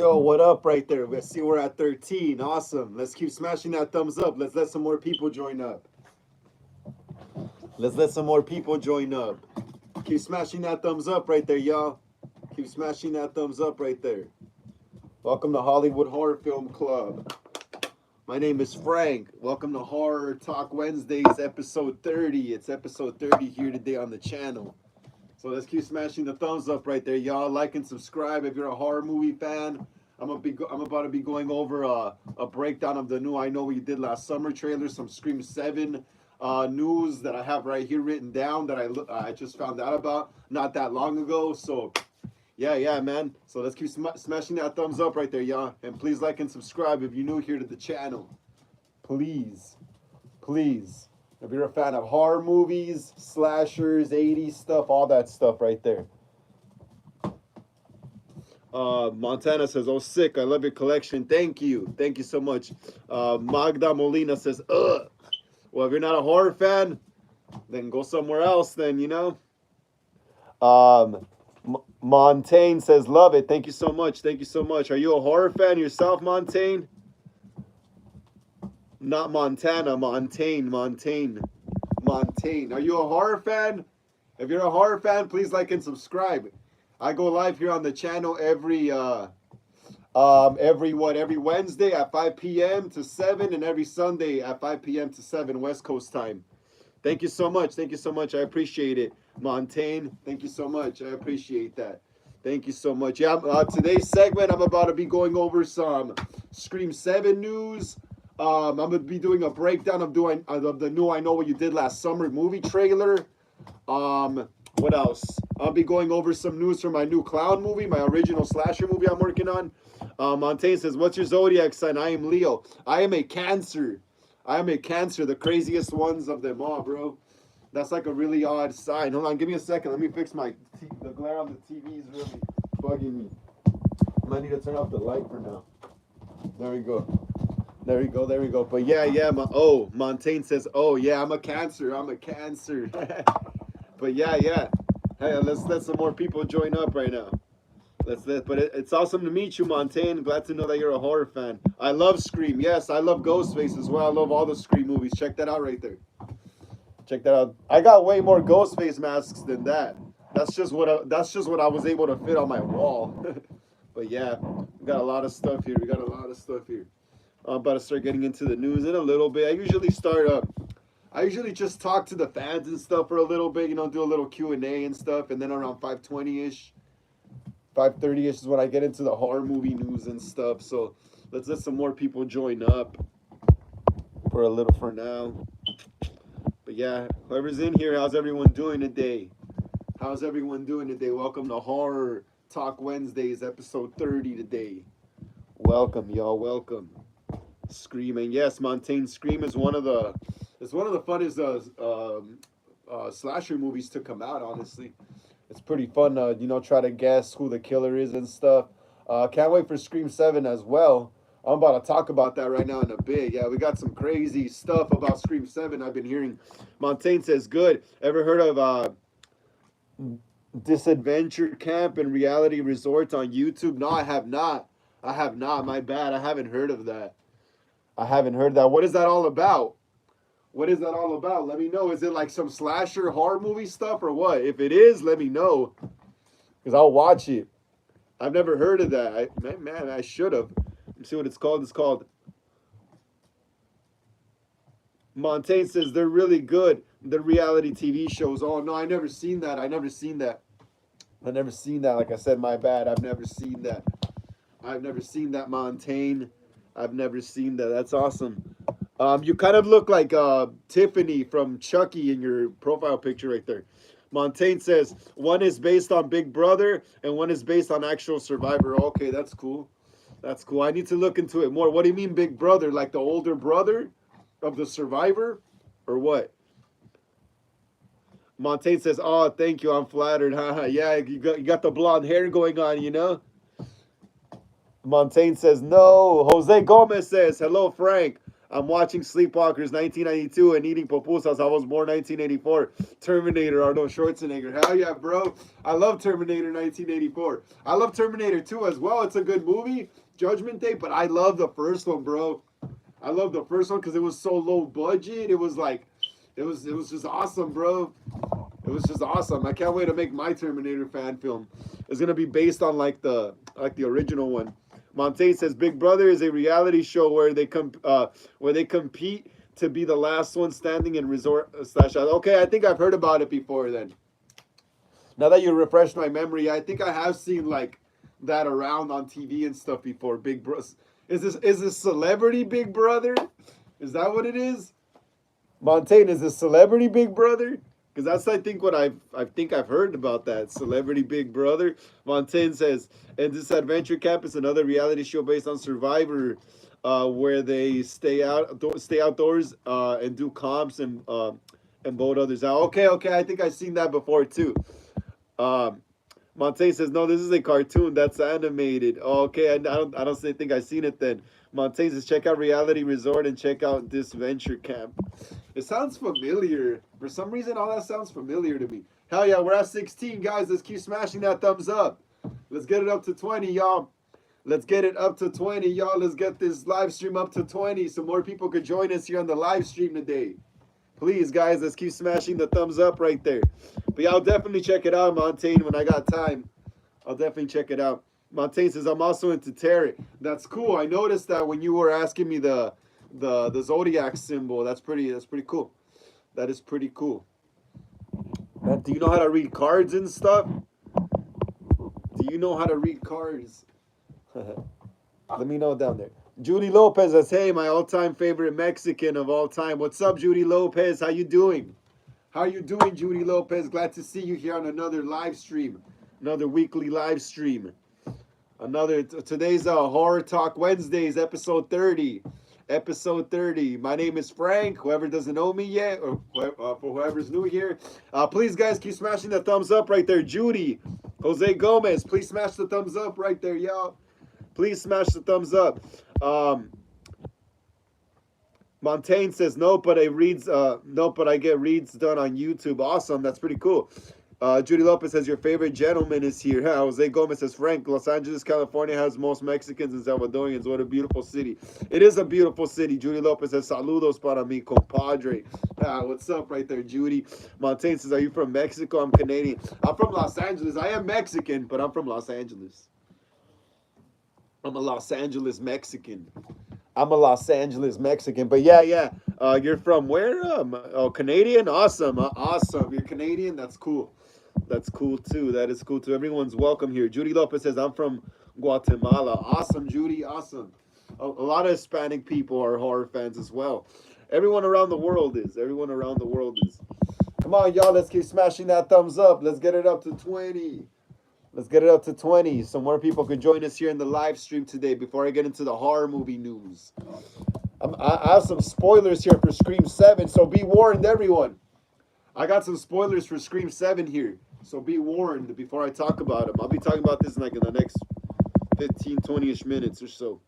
Yo, what up right there? Let's see, we're at 13. Awesome. Let's keep smashing that thumbs up. Let's let some more people join up. Let's let some more people join up. Keep smashing that thumbs up right there, y'all. Keep smashing that thumbs up right there. Welcome to Hollywood Horror Film Club. My name is Frank. Welcome to Horror Talk Wednesdays, episode 30. It's episode 30 here today on the channel. So let's keep smashing the thumbs up right there, y'all. Like and subscribe if you're a horror movie fan. I'm about to be going over a breakdown of the new I Know What You Did Last Summer trailer, some Scream 7 news that I have right here written down that I just found out about not that long ago. So yeah, man. So let's keep smashing that thumbs up right there, y'all. And please like and subscribe if you're new here to the channel. Please. If you're a fan of horror movies, slashers, 80s stuff, all that stuff right there. Montana says, oh, sick. I love your collection. Thank you. Thank you so much. Magda Molina says, ugh. Well, if you're not a horror fan, then go somewhere else then, you know. Montaigne says, love it. Thank you so much. Thank you so much. Are you a horror fan yourself, Montaigne? Not Montana, Montaigne. Are you a horror fan? If you're a horror fan, please like and subscribe. I go live here on the channel every Wednesday at 5 p.m. to 7 and every Sunday at 5 p.m. to 7 West Coast time. Thank you so much. Thank you so much. I appreciate it. Montaigne, thank you so much. I appreciate that. Thank you so much. Yeah, today's segment, I'm about to be going over some Scream 7 news. I'm going to be doing a breakdown of the new I Know What You Did Last Summer movie trailer. What else? I'll be going over some news from my new clown movie, my original slasher movie I'm working on. Montaigne says, what's your zodiac sign? I am Leo. I am a Cancer. The craziest ones of them all, bro. That's like a really odd sign. Hold on, give me a second. Let me fix the glare on the TV is really bugging me. I might need to turn off the light for now. There we go. But yeah. Montaigne says, oh yeah, I'm a Cancer. But yeah. Hey, let's let some more people join up right now. But it's awesome to meet you, Montaigne. Glad to know that you're a horror fan. I love Scream. Yes, I love Ghostface as well. I love all the Scream movies. Check that out right there. Check that out. I got way more Ghostface masks than that. That's just what I was able to fit on my wall. But yeah, we got a lot of stuff here. I'm about to start getting into the news in a little bit. I usually just talk to the fans and stuff for a little bit, you know, do a little Q&A and stuff, and then around 5:20-ish, 5:30-ish is when I get into the horror movie news and stuff. So let's let some more people join up for now. But yeah, whoever's in here, how's everyone doing today? Welcome to Horror Talk Wednesdays, episode 30 today. Welcome, y'all. Welcome. Scream, and yes, Montaigne, Scream is one of the funnest slasher movies to come out. Honestly, it's pretty fun. Try to guess who the killer is and stuff. Can't wait for Scream 7 as well. I'm about to talk about that right now in a bit. Yeah, we got some crazy stuff about Scream 7 I've been hearing. Montaigne says, good. Ever heard of Disadventure Camp and Reality Resort on YouTube? No, I have not. My bad. I haven't heard of that. What is that all about? Let me know. Is it like some slasher horror movie stuff or what? If it is, let me know. Because I'll watch it. I've never heard of that. I should have. Let me see what it's called. It's called... Montaigne says they're really good. The reality TV shows. Oh, no, I never seen that. Like I said, my bad. I've never seen that, Montaigne. I've never seen that. That's awesome. You kind of look like Tiffany from Chucky in your profile picture right there. Montaigne says, one is based on Big Brother and one is based on actual Survivor. Okay, that's cool. I need to look into it more. What do you mean Big Brother? Like the older brother of the Survivor? Or what? Montaigne says, oh, thank you. I'm flattered. Yeah, you got the blonde hair going on, you know? Montaigne says, no. Jose Gomez says, hello, Frank. I'm watching Sleepwalkers 1992 and eating pupusas. I was born 1984. Terminator, Arnold Schwarzenegger. Hell yeah, bro. I love Terminator 1984. I love Terminator 2 as well. It's a good movie, Judgment Day, but I love the first one, bro. I love the first one because it was so low budget. It was like, it was just awesome, bro. It was just awesome. I can't wait to make my Terminator fan film. It's gonna be based on like the original one. Monte says Big Brother is a reality show where they compete to be the last one standing in resort slash. Okay, I think I've heard about it before. Then now that you refreshed my memory, I think I have seen like that around on TV and stuff before. Big Bro, is this Celebrity Big Brother? Is that what it is? Montaigne, is this Celebrity Big Brother? Because that's I think what I've heard about that Celebrity Big Brother. Montaigne says, and this Adventure Camp is another reality show based on Survivor, where they stay outdoors, and do comps and vote others out. Okay, okay, I think I've seen that before too. Um, Montaigne says, no, this is a cartoon that's animated. Oh, okay, I don't think I've seen it then. Montaigne says, check out Reality Resort and check out this Venture Camp. It sounds familiar. For some reason, all that sounds familiar to me. Hell yeah, we're at 16, guys. Let's keep smashing that thumbs up. Let's get it up to 20, y'all. Let's get it up to 20, y'all. Let's get this live stream up to 20 so more people could join us here on the live stream today. Please, guys, let's keep smashing the thumbs up right there. But yeah, I'll definitely check it out, Montaigne, when I got time. I'll definitely check it out. Montaigne says, I'm also into tarot. That's cool. I noticed that when you were asking me the zodiac symbol. That's pretty cool. That is pretty cool. Do you know how to read cards and stuff? Do you know how to read cards? Let me know down there. Judy Lopez says, hey, my all-time favorite Mexican of all time. What's up, Judy Lopez? How you doing? How you doing, Judy Lopez? Glad to see you here on another live stream. Another weekly live stream. Today's Horror Talk Wednesdays, episode 30. Episode 30. My name is Frank. Whoever doesn't know me yet, or for whoever's new here, please, guys, keep smashing the thumbs up right there. Judy, Jose Gomez, please smash the thumbs up right there, y'all. Please smash the thumbs up. Montaigne says no, but I get reads done on YouTube. Awesome, that's pretty cool. Judy Lopez says your favorite gentleman is here. Jose Gomez says Frank, Los Angeles, California has most Mexicans and Salvadorians. What a beautiful city. It is a beautiful city. Judy Lopez says saludos para mi compadre. What's up right there, Judy? Montaigne says, are you from Mexico? I'm Canadian. I'm from Los Angeles. I am Mexican, but I'm from Los Angeles. I'm a Los Angeles Mexican. But yeah. You're from where? Canadian? Awesome. Awesome. You're Canadian? That's cool. That's cool too. That is cool too. Everyone's welcome here. Judy Lopez says, I'm from Guatemala. Awesome, Judy. Awesome. A lot of Hispanic people are horror fans as well. Everyone around the world is. Come on, y'all. Let's keep smashing that thumbs up. Let's get it up to 20. So more people could join us here in the live stream today before I get into the horror movie news. I have some spoilers here for Scream 7, so be warned, everyone. I got some spoilers for Scream 7 here, so be warned before I talk about them. I'll be talking about this in the next 15, 20-ish minutes or so.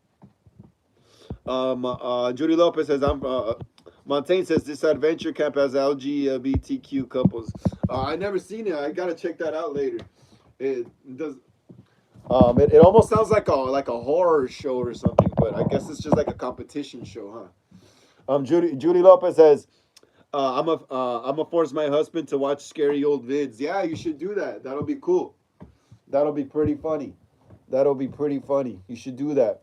Judy Lopez says, Montaigne says, this adventure camp has LGBTQ couples. I never seen it. I got to check that out later. It does. It almost sounds like a horror show or something, but I guess it's just like a competition show, huh? Judy Lopez says, I'm a force my husband to watch scary old vids. Yeah, you should do that. That'll be cool. That'll be pretty funny. You should do that.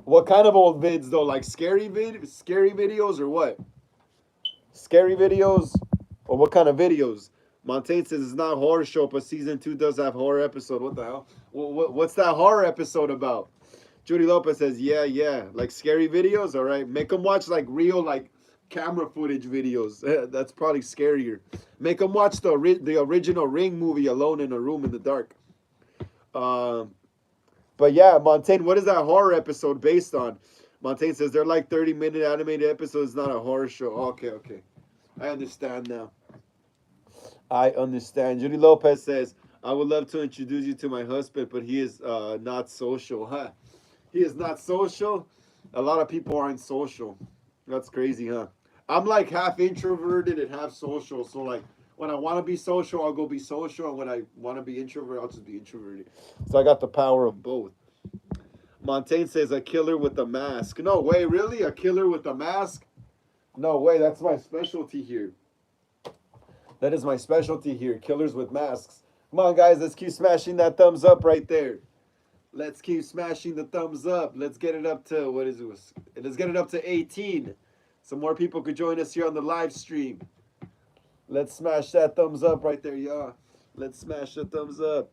What kind of old vids though? Like scary videos or what? Scary videos or what kind of videos? Montaigne says it's not a horror show, but season 2 does have horror episode. What the hell? What's that horror episode about? Judy Lopez says, yeah, like scary videos. All right, make them watch like real like camera footage videos. That's probably scarier. Make them watch the original Ring movie, Alone in a Room in the Dark. But yeah, Montaigne, what is that horror episode based on? Montaigne says they're like 30-minute animated episodes, not a horror show. Okay. I understand now. I understand. Judy Lopez says, I would love to introduce you to my husband, but he is not social. Huh? He is not social? A lot of people aren't social. That's crazy, huh? I'm like half introverted and half social. So like when I want to be social, I'll go be social, and when I want to be introvert, I'll just be introverted. So I got the power of both. Montaigne says a killer with a mask. No way, really? A killer with a mask? No way. That's my specialty here. That is my specialty here. Killers with masks. Come on, guys. Let's keep smashing that thumbs up right there. Let's keep smashing the thumbs up. Let's get it up to, what is it? Let's get it up to 18. So more people could join us here on the live stream. Let's smash that thumbs up right there, y'all. Let's smash the thumbs up.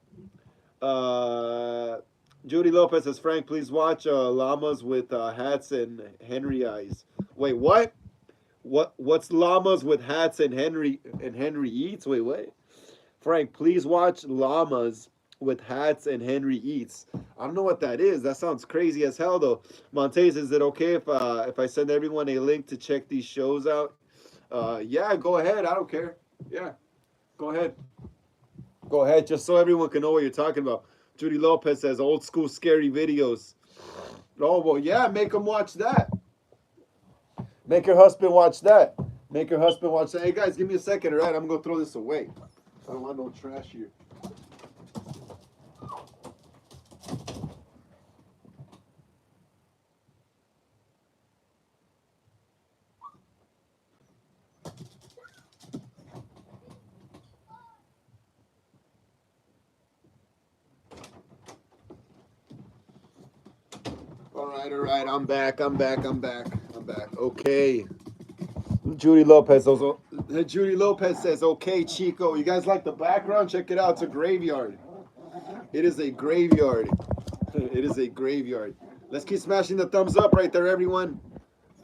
Judy Lopez says, Frank, please watch llamas with hats and Henry eyes. Wait, what? What's llamas with hats and Henry eats? Wait, what? Frank, please watch llamas with hats and Henry eats. I don't know what that is. That sounds crazy as hell though. Montez, is it okay if I send everyone a link to check these shows out? Yeah, go ahead. I don't care. Yeah, go ahead. Go ahead, just so everyone can know what you're talking about. Judy Lopez says old school scary videos. Oh well, yeah, make them watch that. Make your husband watch that. Make your husband watch that. Hey guys, give me a second, all right? I'm gonna throw this away. I don't want no trash here. All right. I'm back. Okay. Judy Lopez says, okay, Chico. You guys like the background? Check it out. It's a graveyard. It is a graveyard. It is a graveyard. Let's keep smashing the thumbs up right there, everyone.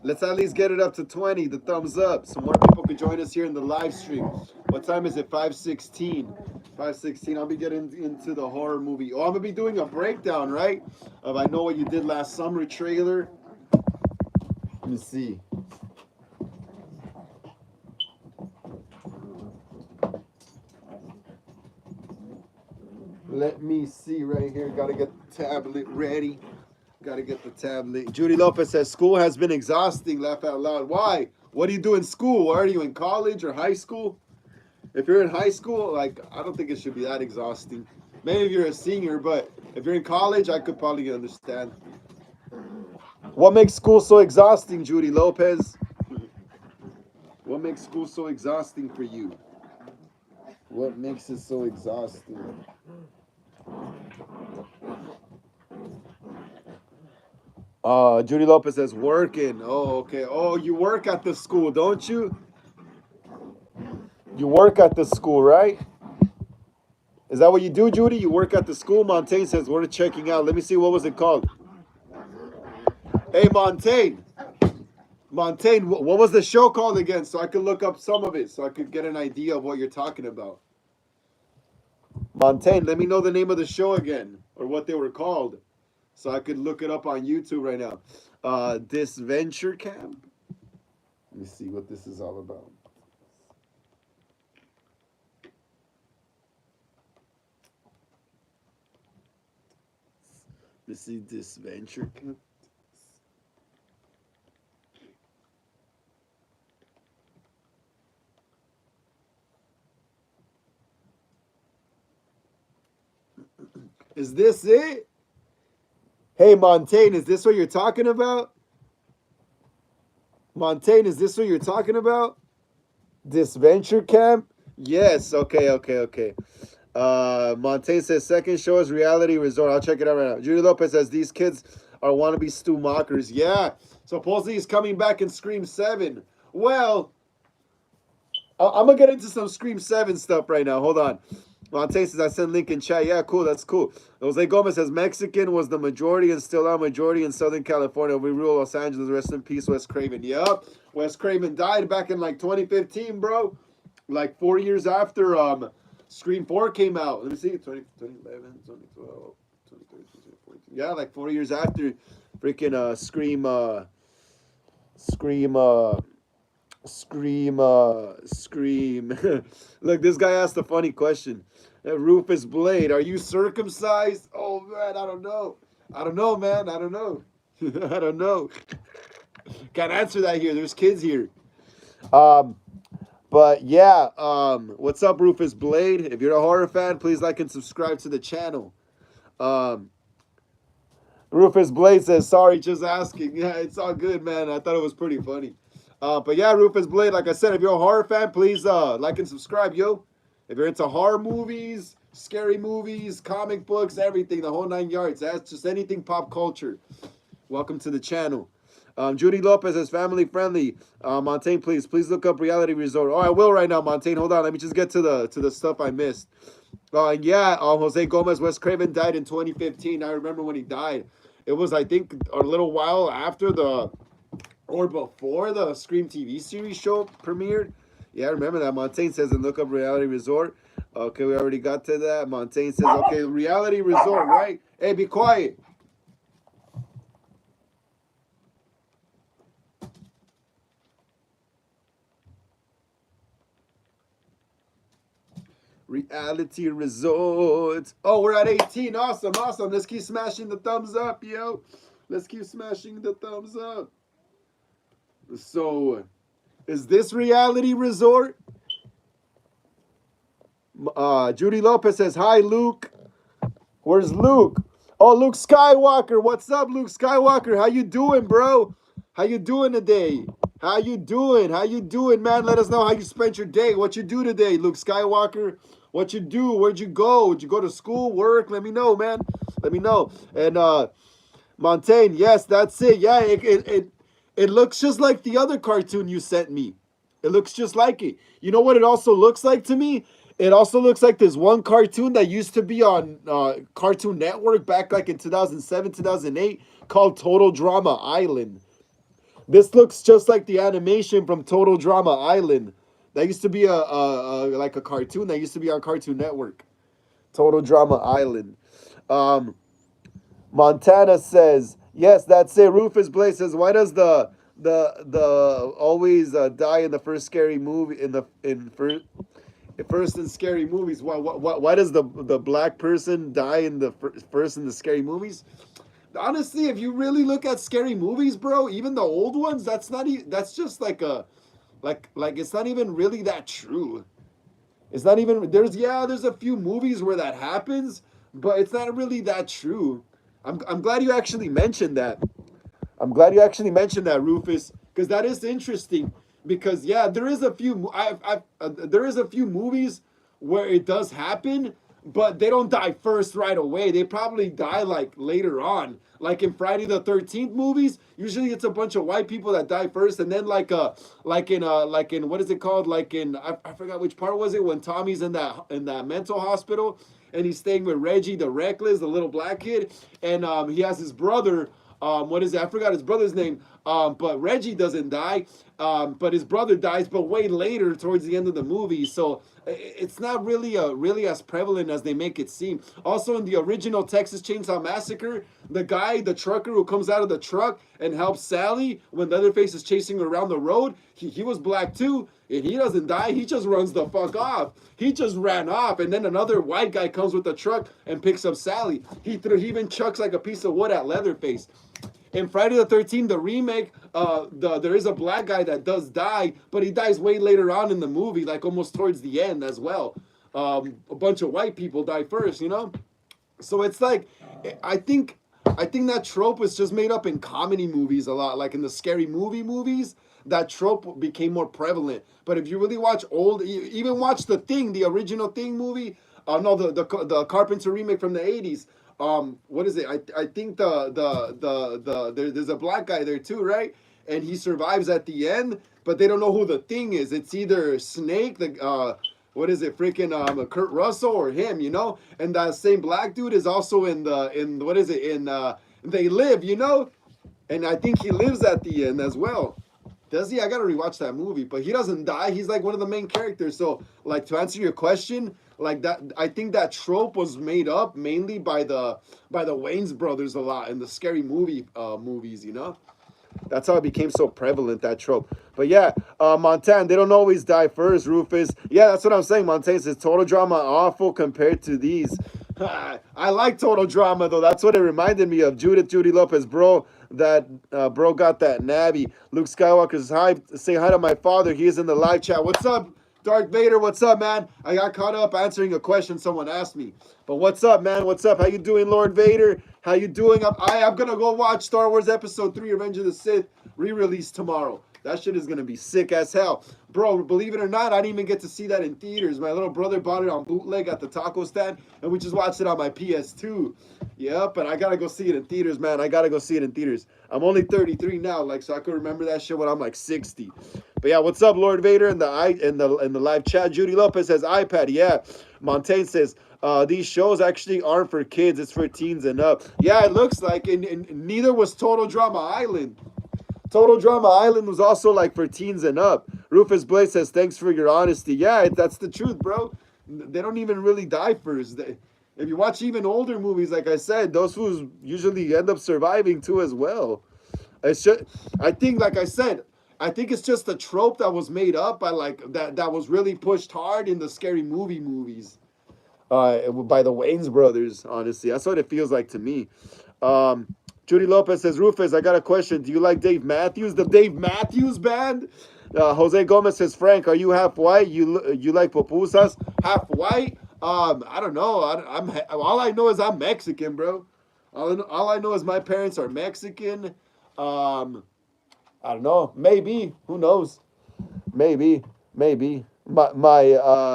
Let's at least get it up to 20, the thumbs up, so more people can join us here in the live stream. What time is it? 5:16. 5:16. I'll be getting into the horror movie. Oh, I'm going to be doing a breakdown, right? Of I Know What You Did Last Summer trailer. Let me see. Let me see right here. Got to get the tablet ready. Got to get the tablet. Judy Lopez says, school has been exhausting. Laugh out loud. Why? What do you do in school? Are you in college or high school? If you're in high school, like, I don't think it should be that exhausting. Maybe if you're a senior, but if you're in college, I could probably understand. What makes school so exhausting, Judy Lopez? What makes school so exhausting for you? What makes it so exhausting? Judy Lopez says working. Oh, okay. Oh, you work at the school, don't you? You work at the school, right? Is that what you do, Judy? You work at the school? Montaigne says we're checking out. Let me see, what was it called? Hey, Montaigne. Montaigne, what was the show called again? So I could look up some of it, so I could get an idea of what you're talking about. Montaigne, let me know the name of the show again, or what they were called, so I could look it up on YouTube right now. This venture camp. Let me see what this is all about. Let's see this venture camp. Is this it? Hey, Montaigne, is this what you're talking about? Montaigne, is this what you're talking about? This venture camp? Yes. Okay. Montaigne says second show is Reality Resort. I'll check it out right now. Judy Lopez says these kids are wannabe Stu mockers. Yeah. Supposedly he's coming back in Scream 7. Well, I'm gonna get into some Scream 7 stuff right now. Hold on. Montaigne says I sent link in chat. Yeah, cool. That's cool. Jose Gomez says Mexican was the majority and still are majority in Southern California. We rule Los Angeles. Rest in peace, Wes Craven. Yep. Wes Craven died back in like 2015, bro. Like 4 years after Scream 4 came out. Let me see. 2011, 2012, 2013, 2014. Yeah, like 4 years after freaking Scream. Look, this guy asked a funny question. Rufus Blade, are you circumcised? Oh man, I don't know, man. I don't know. I don't know. Can't answer that here. There's kids here. Um, but yeah, what's up, Rufus Blade? If you're a horror fan, please like and subscribe to the channel. Um, Rufus Blade says, sorry, just asking. Yeah, it's all good, man. I thought it was pretty funny. But yeah, Rufus Blade, like I said, if you're a horror fan, please like and subscribe, yo. If you're into horror movies, scary movies, comic books, everything, the whole 9 yards, that's just anything pop culture. Welcome to the channel. Judy Lopez is family friendly. Montaigne, please look up Reality Resort. Oh, I will right now, Montaigne. Hold on, let me just get to the stuff I missed. Yeah, Jose Gomez, Wes Craven died in 2015. I remember when he died. It was, I think, a little while after or before the Scream TV series show premiered. Yeah, I remember that. Montaigne says, and look up Reality Resort. Okay, we already got to that. Montaigne says, okay, Reality Resort, right? Hey, be quiet. Reality Resort. Oh, we're at 18. Awesome, awesome. Let's keep smashing the thumbs up, yo. Let's keep smashing the thumbs up. So, is this Reality Resort? Judy Lopez says, hi, Luke. Where's Luke? Oh, Luke Skywalker. What's up, Luke Skywalker? How you doing, bro? How you doing today? How you doing? How you doing, man? Let us know how you spent your day. What you do today, Luke Skywalker? What you do? Where'd you go? Did you go to school, work? Let me know, man. Let me know. And Montaigne, yes, that's it. Yeah, it looks just like the other cartoon you sent me. It looks just like it. You know what it also looks like to me? It also looks like this one cartoon that used to be on Cartoon Network back like in 2007, 2008 called Total Drama Island. This looks just like the animation from Total Drama Island. That used to be like a cartoon that used to be on Cartoon Network. Total Drama Island. Montana says, yes, that's it. Rufus Blaze says, why does the always die in the first scary movie first in scary movies? Why does the black person die in the first in the scary movies? Honestly, if you really look at scary movies, bro, even the old ones, that's just like it's not even really that true. It's not even there's a few movies where that happens, but it's not really that true. I'm glad you actually mentioned that. I'm glad you actually mentioned that, Rufus, because that is interesting. Because yeah, there is a few there is a few movies where it does happen, but they don't die first right away. They probably die like later on. Like in Friday the 13th movies, usually it's a bunch of white people that die first, and then like in what is it called? Like in I forgot which part was it when Tommy's in that mental hospital and he's staying with Reggie the Reckless, the little black kid, and he has his brother. What is it? I forgot his brother's name. But Reggie doesn't die. But his brother dies, but way later towards the end of the movie. So it's not really as prevalent as they make it seem. Also, in the original Texas Chainsaw Massacre, the trucker who comes out of the truck and helps Sally when Leatherface is chasing her around the road, he was black too. And he doesn't die. He just runs the fuck off. He just ran off. And then another white guy comes with the truck and picks up Sally. He even chucks like a piece of wood at Leatherface. In Friday the 13th, the remake, there is a black guy that does die, but he dies way later on in the movie, like almost towards the end as well. A bunch of white people die first, you know? So it's like, I think that trope was just made up in comedy movies a lot, like in the scary movies. That trope became more prevalent. But if you really watch even watch The Thing, the original Thing movie, no, the Carpenter remake from the 80s. What is it? I think there's a black guy there too, right? And he survives at the end, but they don't know who the Thing is. It's either Snake, what is it, freaking Kurt Russell, or him, you know? And that same black dude is also in what is it, in They Live, you know? And I think he lives at the end as well. Does he? I gotta rewatch that movie. But he doesn't die. He's like one of the main characters. So, like, to answer your question, like that, I think that trope was made up mainly by the Wayans brothers a lot in the scary movies. You know, that's how it became so prevalent, that trope. But yeah, Montaigne, they don't always die first. Rufus, yeah, that's what I'm saying. Montaigne says Total Drama awful compared to these. I like Total Drama though. That's what it reminded me of. Judith Judy Lopez, bro. That bro got that nabby. Luke Skywalker's hi. Say hi to my father. He is in the live chat. What's up, Darth Vader? What's up, man? I got caught up answering a question someone asked me. But what's up, man? What's up? How you doing, Lord Vader? How you doing? I'm gonna go watch Star Wars Episode 3: Revenge of the Sith re-release tomorrow. That shit is gonna be sick as hell. Bro, believe it or not, I didn't even get to see that in theaters. My little brother bought it on bootleg at the taco stand, and we just watched it on my PS2. Yep, but I gotta go see it in theaters, man. I gotta go see it in theaters. I'm only 33 now, like, so I could remember that shit when I'm like 60. But yeah, what's up, Lord Vader? In the live chat, Judy Lopez says iPad. Yeah, Montaigne says these shows actually aren't for kids. It's for teens and up. Yeah, it looks like, and neither was Total Drama Island. Total Drama Island was also like for teens and up. Rufus Blaze says, thanks for your honesty. Yeah, that's the truth, bro. They don't even really die first. If you watch even older movies, like I said, those fools usually end up surviving too as well. It's just, I think, like I said, I think it's just a trope that was made up by like that was really pushed hard in the scary movie movies. By the Wayans brothers, honestly. That's what it feels like to me. Judy Lopez says, Rufus, I got a question. Do you like Dave Matthews? The Dave Matthews Band? Jose Gomez says, Frank, are you half white? You like pupusas? Half white? I don't know. All I know is I'm Mexican, bro. All I know is my parents are Mexican. I don't know. Maybe. Who knows? Maybe. My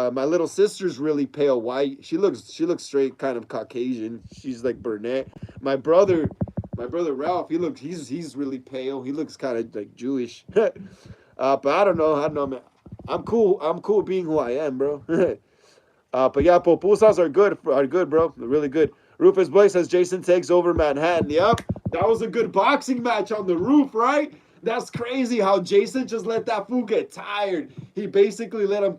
little sister's really pale white. She looks straight kind of Caucasian. She's like brunette. My brother Ralph, he's really pale. He looks kind of like Jewish. But I don't know, man. I'm cool being who I am, bro. But yeah, pupusas are good, bro. They're really good. Rufus Blaze says Jason takes over Manhattan. Yep, that was a good boxing match on the roof, right? That's crazy how Jason just let that fool get tired. He basically let him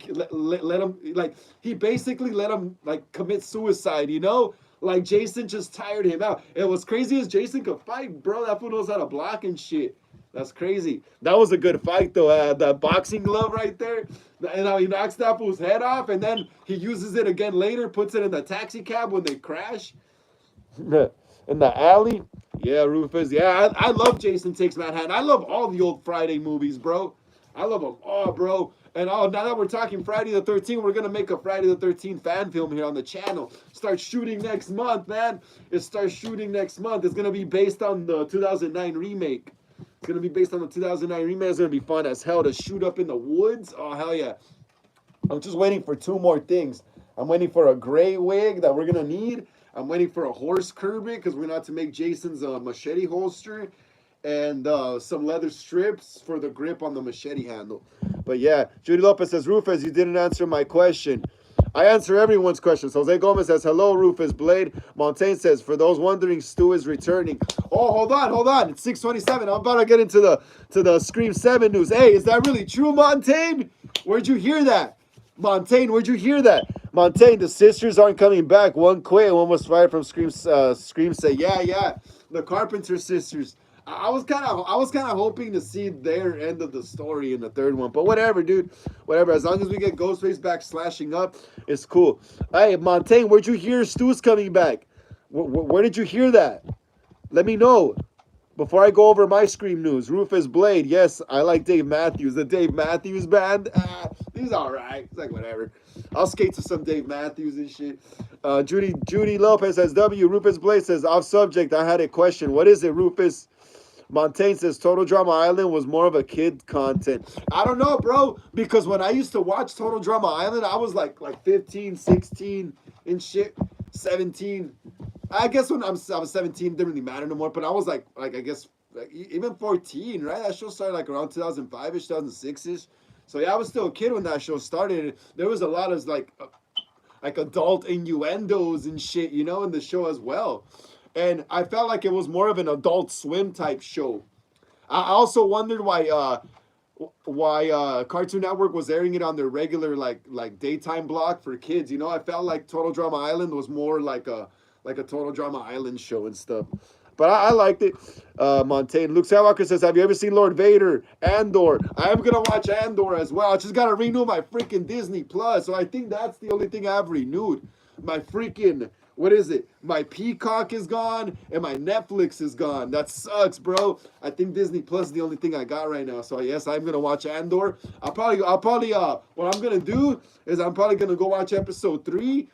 like commit suicide, you know? Like Jason just tired him out. And what's crazy is Jason could fight, bro. That fool knows how to block and shit. That's crazy. That was a good fight though. That boxing glove right there. And how he knocks that fool's head off, and then he uses it again later, puts it in the taxi cab when they crash. In the alley. Yeah, Rufus. Yeah, I love Jason Takes Manhattan. I love all the old Friday movies, bro. I love them all, bro. And now that we're talking Friday the 13th, we're going to make a Friday the 13th fan film here on the channel. Start shooting next month, man. It starts shooting next month. It's going to be based on the 2009 remake. It's going to be based on the 2009 remake. It's going to be fun as hell to shoot up in the woods. Oh, hell yeah. I'm just waiting for two more things. I'm waiting for a gray wig that we're going to need. I'm waiting for a horse curbing because we're going to have to make Jason's machete holster. And some leather strips for the grip on the machete handle. But yeah, Judy Lopez says, Rufus, you didn't answer my question. I answer everyone's questions. Jose Gomez says, hello, Rufus Blade. Montaigne says, for those wondering, Stu is returning. Oh, hold on. It's 6:27. I'm about to get into the Scream 7 news. Hey, is that really true, Montaigne? Where'd you hear that? Montaigne, the sisters aren't coming back. One quit, one was fired from Scream. Scream say, yeah. The Carpenter sisters. I was kind of hoping to see their end of the story in the third one, but whatever, dude. Whatever. As long as we get Ghostface back slashing up, it's cool. Hey, Montaigne, where'd you hear Stu's coming back? Where did you hear that? Let me know before I go over my Scream news. Rufus Blade, yes, I like Dave Matthews. The Dave Matthews Band, he's all right. It's like whatever. I'll skate to some Dave Matthews and shit. Judy Lopez says W. Rufus Blade says off subject. I had a question. What is it, Rufus? Montaigne says Total Drama Island was more of a kid content. I don't know, bro, because when I used to watch Total Drama Island, I was like 15, 16 and shit, 17. I guess when I was 17, it didn't really matter no more, but I was like I guess even 14, right? That show started like around 2005-ish, 2006-ish. So yeah, I was still a kid when that show started. There was a lot of like adult innuendos and shit, you know, in the show as well. And I felt like it was more of an Adult Swim type show. I also wondered why Cartoon Network was airing it on their regular like daytime block for kids. You know, I felt like Total Drama Island was more like a Total Drama Island show and stuff. But I liked it. Montaigne. Luke Skywalker says, have you ever seen Lord Vader? Andor. I am going to watch Andor as well. I just got to renew my freaking Disney Plus. So I think that's the only thing I've renewed. My freaking what is it? My Peacock is gone and my Netflix is gone. That sucks, bro. I think Disney Plus is the only thing I got right now. So yes, I'm gonna watch Andor. I'll probably what I'm gonna do is I'm probably gonna go watch episode 3.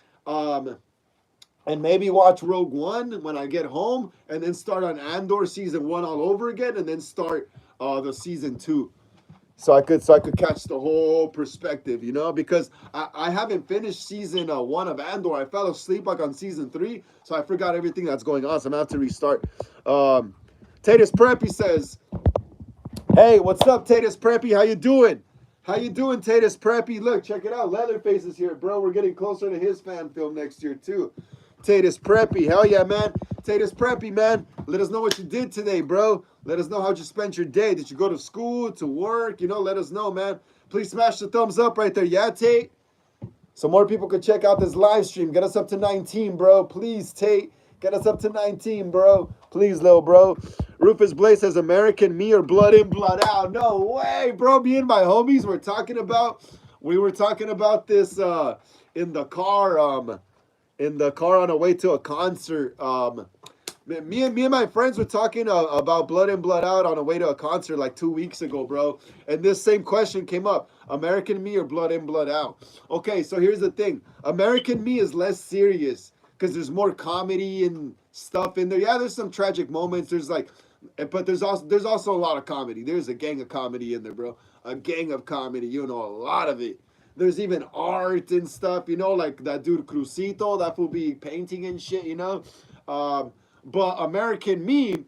And maybe watch Rogue One when I get home, and then start on Andor season 1 all over again, and then start the season 2. So I could catch the whole perspective, because I haven't finished season 1 of Andor. I fell asleep like on season 3, so I forgot everything that's going on. So I'm gonna have to restart. Tatus Preppy says, "Hey, what's up, Tatus Preppy? How you doing? How you doing, Tatus Preppy? Look, check it out. Leatherface is here, bro. We're getting closer to his fan film next year too. Tatus Preppy, hell yeah, man. Tatus Preppy, man. Let us know what you did today, bro. Let us know how you spent your day. Did you go to school, to work? Let us know, man. Please smash the thumbs up right there. Yeah, Tate? So more people could check out this live stream. Get us up to 19, bro. Please, Tate. Get us up to 19, bro. Please, little bro. Rufus Blaze says, American Me or Blood In, Blood Out. No way, bro. Me and my homies we were talking about this in the car on the way to a concert. Me and my friends were talking about Blood In, Blood Out on the way to a concert like 2 weeks ago, bro. And this same question came up. American Me or Blood In, Blood Out? Okay, so here's the thing. American Me is less serious because there's more comedy and stuff in there. Yeah, there's some tragic moments. But there's also a lot of comedy. There's a gang of comedy in there, bro. A gang of comedy, a lot of it. There's even art and stuff, like that dude Crucito, that will be painting and shit, But American Me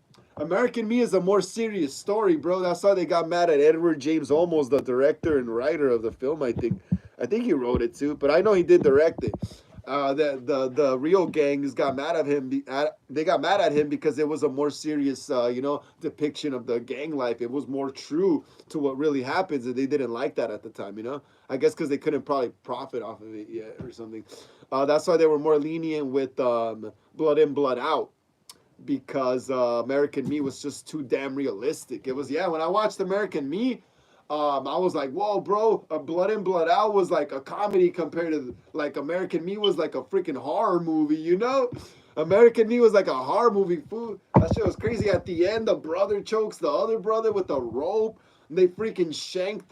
is a more serious story, bro. That's why they got mad at Edward James Olmos, the director and writer of the film, I think. I think he wrote it too, but I know he did direct it. The real gangs got mad at him. They got mad at him because it was a more serious, depiction of the gang life. It was more true to what really happens, and they didn't like that at the time. I guess because they couldn't probably profit off of it yet or something. That's why they were more lenient with Blood In, Blood Out, because American Me was just too damn realistic. It was, when I watched American Me, I was like, whoa, bro, Blood In, Blood Out was like a comedy compared to, like, American Me was like a freaking horror movie, American Me was like a horror movie, fool. That shit was crazy. At the end, the brother chokes the other brother with a rope. And they freaking shank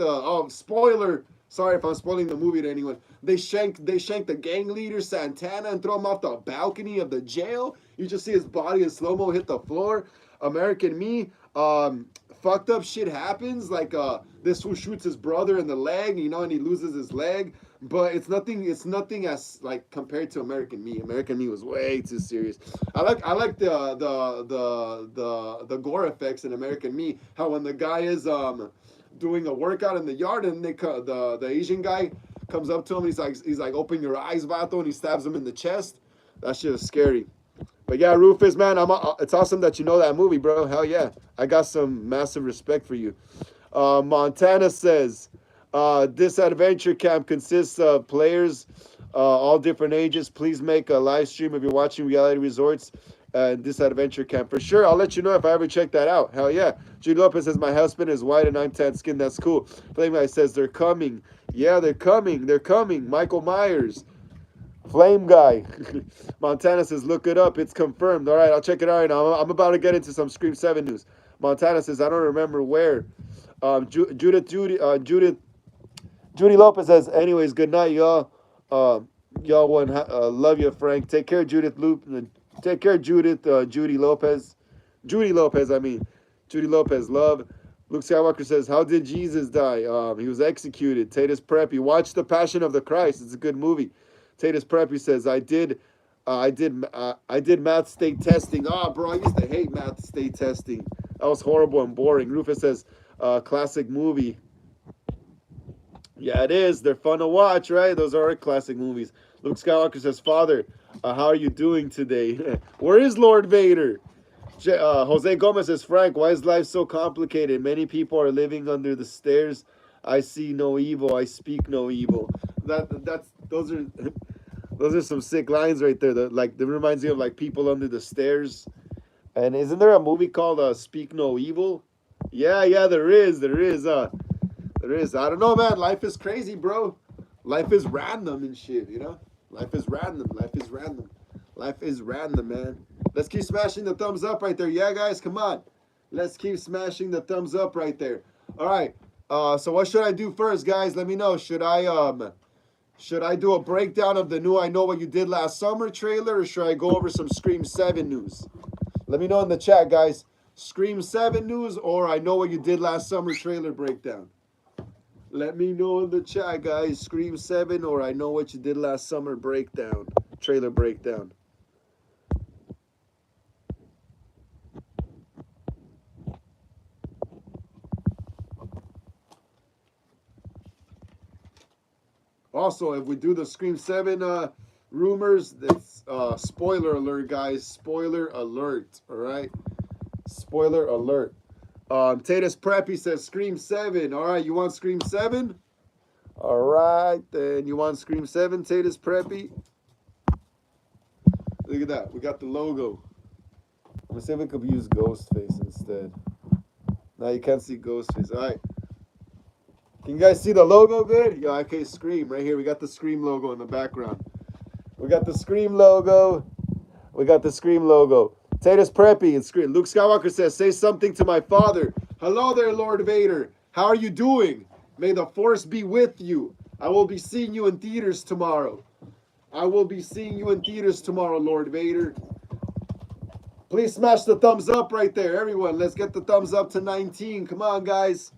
spoiler. Sorry if I'm spoiling the movie to anyone. They shank the gang leader, Santana, and throw him off the balcony of the jail. You just see his body in slow-mo hit the floor. American Me, fucked up shit happens. Like, this fool shoots his brother in the leg, and he loses his leg. But it's nothing as, like, compared to American Me. American Me was way too serious. I like the gore effects in American Me. How when the guy is doing a workout in the yard, and the Asian guy comes up to him, he's like, open your eyes, vato, and he stabs him in the chest. That shit was scary. But yeah, Rufus, man, it's awesome that you know that movie, bro. Hell yeah. I got some massive respect for you. Montana says, this adventure camp consists of players all different ages. Please make a live stream if you're watching Reality Resorts and this adventure camp. For sure, I'll let you know if I ever check that out. Hell yeah. Judy Lopez says, my husband is white and I'm tan skin. That's cool. Flame Guy says, they're coming. Yeah, they're coming. They're coming. Michael Myers. Flame Guy. Montana says, look it up. It's confirmed. All right, I'll check it out right now. I'm about to get into some Scream 7 news. Montana says, I don't remember where. Judy Lopez says, anyways, good night, y'all. Y'all love you, Frank. Take care, Judith. Take care, Judith. Judy Lopez, I mean. Judy Lopez, love. Luke Skywalker says, how did Jesus die? He was executed. Tatus Preppy, watch The Passion of the Christ. It's a good movie. Tatus Preppy says, I did math state testing. Bro, I used to hate math state testing. That was horrible and boring. Rufus says, classic movie. Yeah, it is. They're fun to watch, right? Those are classic movies. Luke Skywalker says, Father, how are you doing today? Where is Lord Vader? Jose Gomez says, Frank, why is life so complicated? Many people are living under the stairs. I see no evil. I speak no evil. Those are some sick lines right there. That reminds me of like people under the stairs. And isn't there a movie called Speak No Evil? Yeah, there is. There is. I don't know, man. Life is crazy, bro. Life is random and shit, Life is random. Life is random, man. Let's keep smashing the thumbs up right there. Yeah, guys, come on. Let's keep smashing the thumbs up right there. All right. So what should I do first, guys? Let me know. Should I do a breakdown of the new I Know What You Did Last Summer trailer, or should I go over some Scream 7 news? Let me know in the chat, guys. Scream 7 news or I Know What You Did Last Summer trailer breakdown. Let me know in the chat, guys. Scream 7 or I Know What You Did Last Summer breakdown. Trailer breakdown. Also, if we do the Scream 7 rumors, it's spoiler alert, guys. Spoiler alert, all right? Spoiler alert. Tatus Preppy says Scream 7. All right, you want Scream 7? All right, then you want Scream 7, Tatus Preppy? Look at that. We got the logo. I'm going to see if we could use Ghostface instead. Now you can't see Ghostface. All right. Can you guys see the logo good? Yeah, okay, Scream. Right here, we got the Scream logo in the background. We got the Scream logo. We got the Scream logo. Tatus Preppy and Scream. Luke Skywalker says, say something to my father. Hello there, Lord Vader. How are you doing? May the Force be with you. I will be seeing you in theaters tomorrow. I will be seeing you in theaters tomorrow, Lord Vader. Please smash the thumbs up right there, everyone. Let's get the thumbs up to 19. Come on, guys.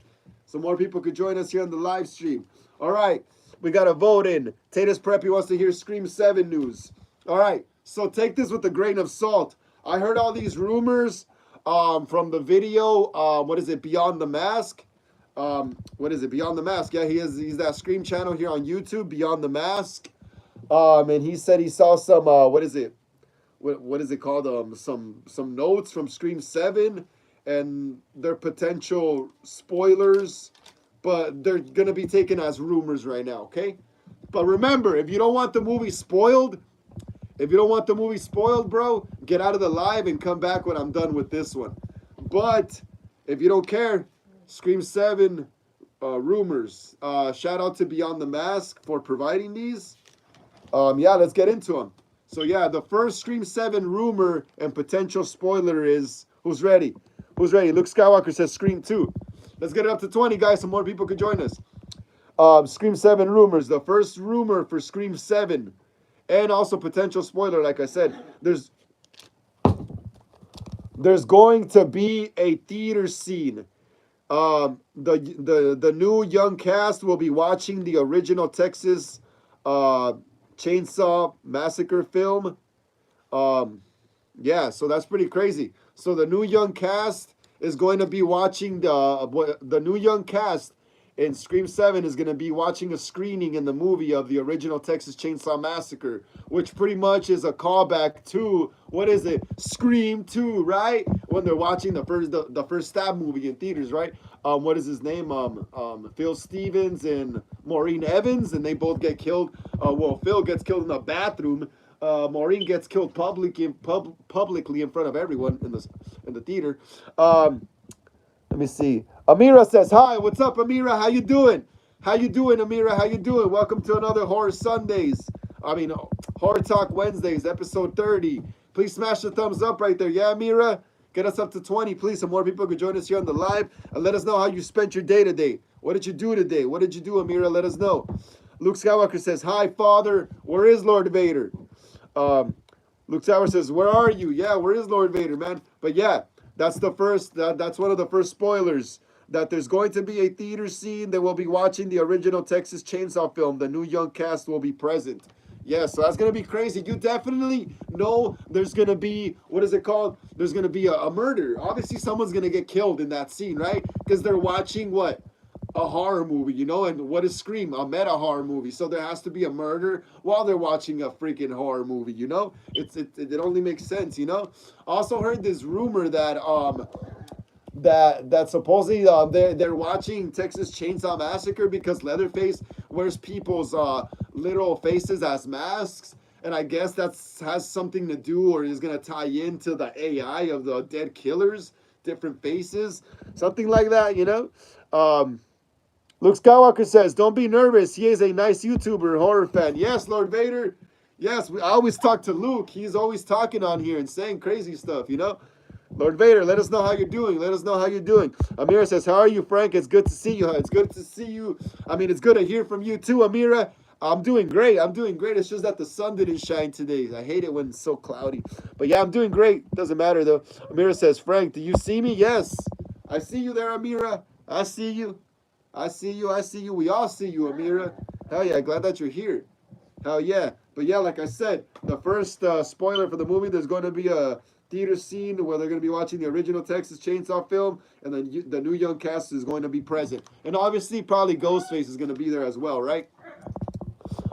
So more people could join us here on the live stream. All right, we got a vote in. Tatus Preppy wants to hear Scream 7 news. All right, so take this with a grain of salt. I heard all these rumors from the video. What is it? Beyond the Mask. What is it? Beyond the Mask. Yeah, he's that Scream channel here on YouTube, Beyond the Mask. And he said he saw some. What is it? What is it called? Some notes from Scream 7. And they're potential spoilers, but they're going to be taken as rumors right now, okay? But remember, if you don't want the movie spoiled, bro, get out of the live and come back when I'm done with this one. But if you don't care, Scream 7 rumors. Shout out to Beyond the Mask for providing these. Yeah, let's get into them. So yeah, the first Scream 7 rumor and potential spoiler is, who's ready? Who's ready? Luke Skywalker says Scream 2. Let's get it up to 20, guys, so more people could join us. Scream 7 rumors. The first rumor for Scream 7. And also potential spoiler, like I said. There's going to be a theater scene. The new young cast will be watching the original Texas Chainsaw Massacre film. Yeah, so that's pretty crazy. So the new young cast is going to be watching the new young cast in Scream 7 is going to be watching a screening in the movie of the original Texas Chainsaw Massacre, which pretty much is a callback to, what is it, Scream 2, right? When they're watching the first stab movie in theaters, right? What is his name? Phil Stevens and Maureen Evans, and they both get killed. Well, Phil gets killed in the bathroom. Maureen gets killed publicly in front of everyone in the theater. Let me see. Amira says, hi, what's up, Amira? How you doing? How you doing, Amira? How you doing? Welcome to another Horror Talk Wednesdays, episode 30. Please smash the thumbs up right there. Yeah, Amira? Get us up to 20, please, so more people can join us here on the live. And let us know how you spent your day today. What did you do today? What did you do, Amira? Let us know. Luke Skywalker says, hi, Father. Where is Lord Vader? Luke Skywalker says, where are you? Yeah, where is Lord Vader, man? But yeah, that's the first. That's one of the first spoilers. That there's going to be a theater scene. They will be watching the original Texas Chainsaw film. The new young cast will be present. Yeah, so that's going to be crazy. You definitely know there's going to be, what is it called? There's going to be a murder. Obviously, someone's going to get killed in that scene, right? Because they're watching what? A horror movie, you know? And what is Scream? A meta horror movie. So there has to be a murder while they're watching a freaking horror movie, you know? It only makes sense, you know? Also heard this rumor that that supposedly they're watching Texas Chainsaw Massacre because Leatherface wears people's literal faces as masks, and I guess that has something to do or is gonna tie into the AI of the dead killers, different faces, something like that, you know. Luke Skywalker says, "Don't be nervous. He is a nice YouTuber, horror fan." Yes, Lord Vader. Yes, I always talk to Luke. He's always talking on here and saying crazy stuff, you know? Lord Vader, let us know how you're doing. Let us know how you're doing. Amira says, how are you, Frank? It's good to see you. It's good to see you. I mean, it's good to hear from you too, Amira. I'm doing great. I'm doing great. It's just that the sun didn't shine today. I hate it when it's so cloudy. But yeah, I'm doing great. Doesn't matter though. Amira says, Frank, do you see me? Yes. I see you there, Amira. I see you. I see you. I see you. We all see you, Amira. Hell yeah. Glad that you're here. Hell yeah. But yeah, like I said, the first spoiler for the movie, there's going to be a theater scene where they're going to be watching the original Texas Chainsaw film, and then the new young cast is going to be present. And obviously, probably Ghostface is going to be there as well, right?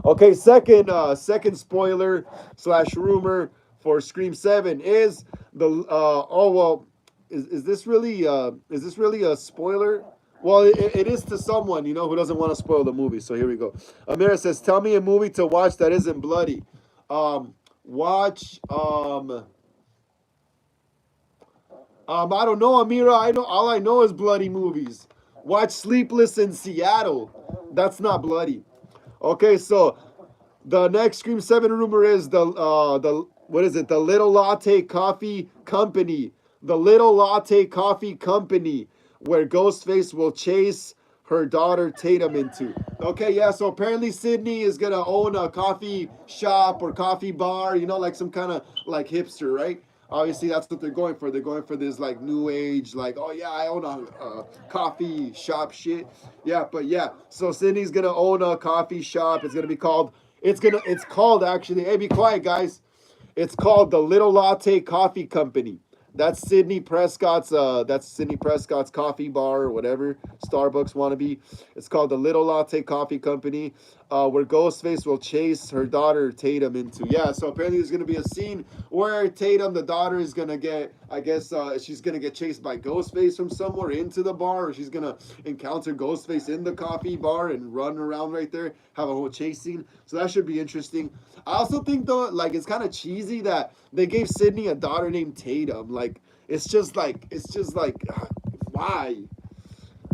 Okay, second spoiler slash rumor for Scream 7 is the oh well, is this really a spoiler? Well, it is to someone, you know, who doesn't want to spoil the movie. So here we go. Amira says, "Tell me a movie to watch that isn't bloody." Watch I don't know, Amira. I know all I know is bloody movies. Watch Sleepless in Seattle. That's not bloody. Okay, so the next Scream 7 rumor is the what is it? The Little Latte Coffee Company. The Little Latte Coffee Company, where Ghostface will chase her daughter Tatum into. Okay, yeah, so apparently Sydney is gonna own a coffee shop or coffee bar, you know, like some kind of like hipster, right? Obviously, that's what they're going for. They're going for this like new age, like, oh yeah, I own a coffee shop shit. Yeah, but yeah, so Sydney's gonna own a coffee shop. It's gonna be called. It's called actually. Hey, be quiet, guys. It's called the Little Latte Coffee Company. That's Sydney Prescott's coffee bar or whatever Starbucks wannabe. It's called the Little Latte Coffee Company, where Ghostface will chase her daughter Tatum into. Yeah, so apparently there's gonna be a scene where Tatum, the daughter, is gonna get. I guess she's gonna get chased by Ghostface from somewhere into the bar, or she's gonna encounter Ghostface in the coffee bar and run around right there, have a whole chase scene. So that should be interesting. I also think though, like it's kind of cheesy that they gave Sydney a daughter named Tatum. Like it's just like why?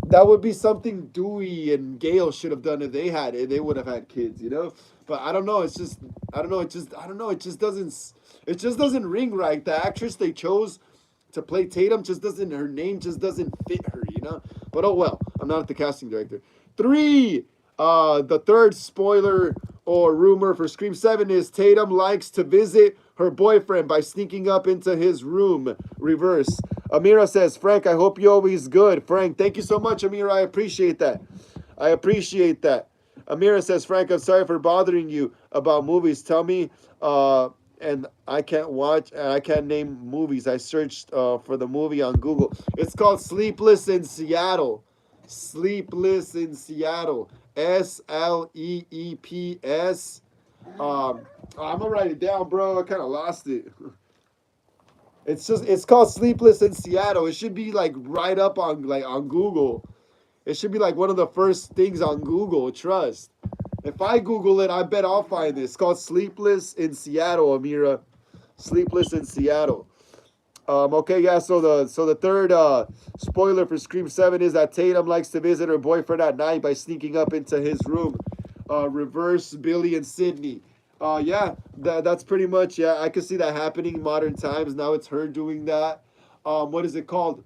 That would be something Dewey and Gail should have done if they had it. They would have had kids, you know. But I don't know. It's just I don't know. I don't know. It just doesn't ring right. The actress they chose to play Tatum just doesn't. Her name just doesn't fit her, you know. But oh well. I'm not the casting director. Three. The third spoiler or rumor for Scream 7 is Tatum likes to visit her boyfriend by sneaking up into his room. Reverse. Amira says, Frank, I hope you're always good. Frank, thank you so much, Amira. I appreciate that. I appreciate that. Amira says, Frank, I'm sorry for bothering you about movies. Tell me, and I can't watch, and I can't name movies. I searched for the movie on Google. It's called Sleepless in Seattle. Sleepless in Seattle. Sleeps. I'm gonna write it down, bro. I kind of lost it. It's called Sleepless in Seattle. It should be like right up on Google. It should be like one of the first things on Google. Trust. If I Google it, I bet I'll find it. It's called Sleepless in Seattle, Amira. Sleepless in Seattle. Okay, yeah. So the third spoiler for Scream 7 is that Tatum likes to visit her boyfriend at night by sneaking up into his room. Reverse Billy and Sydney. Yeah, that's pretty much, yeah. I could see that happening in modern times. Now it's her doing that. What is it called?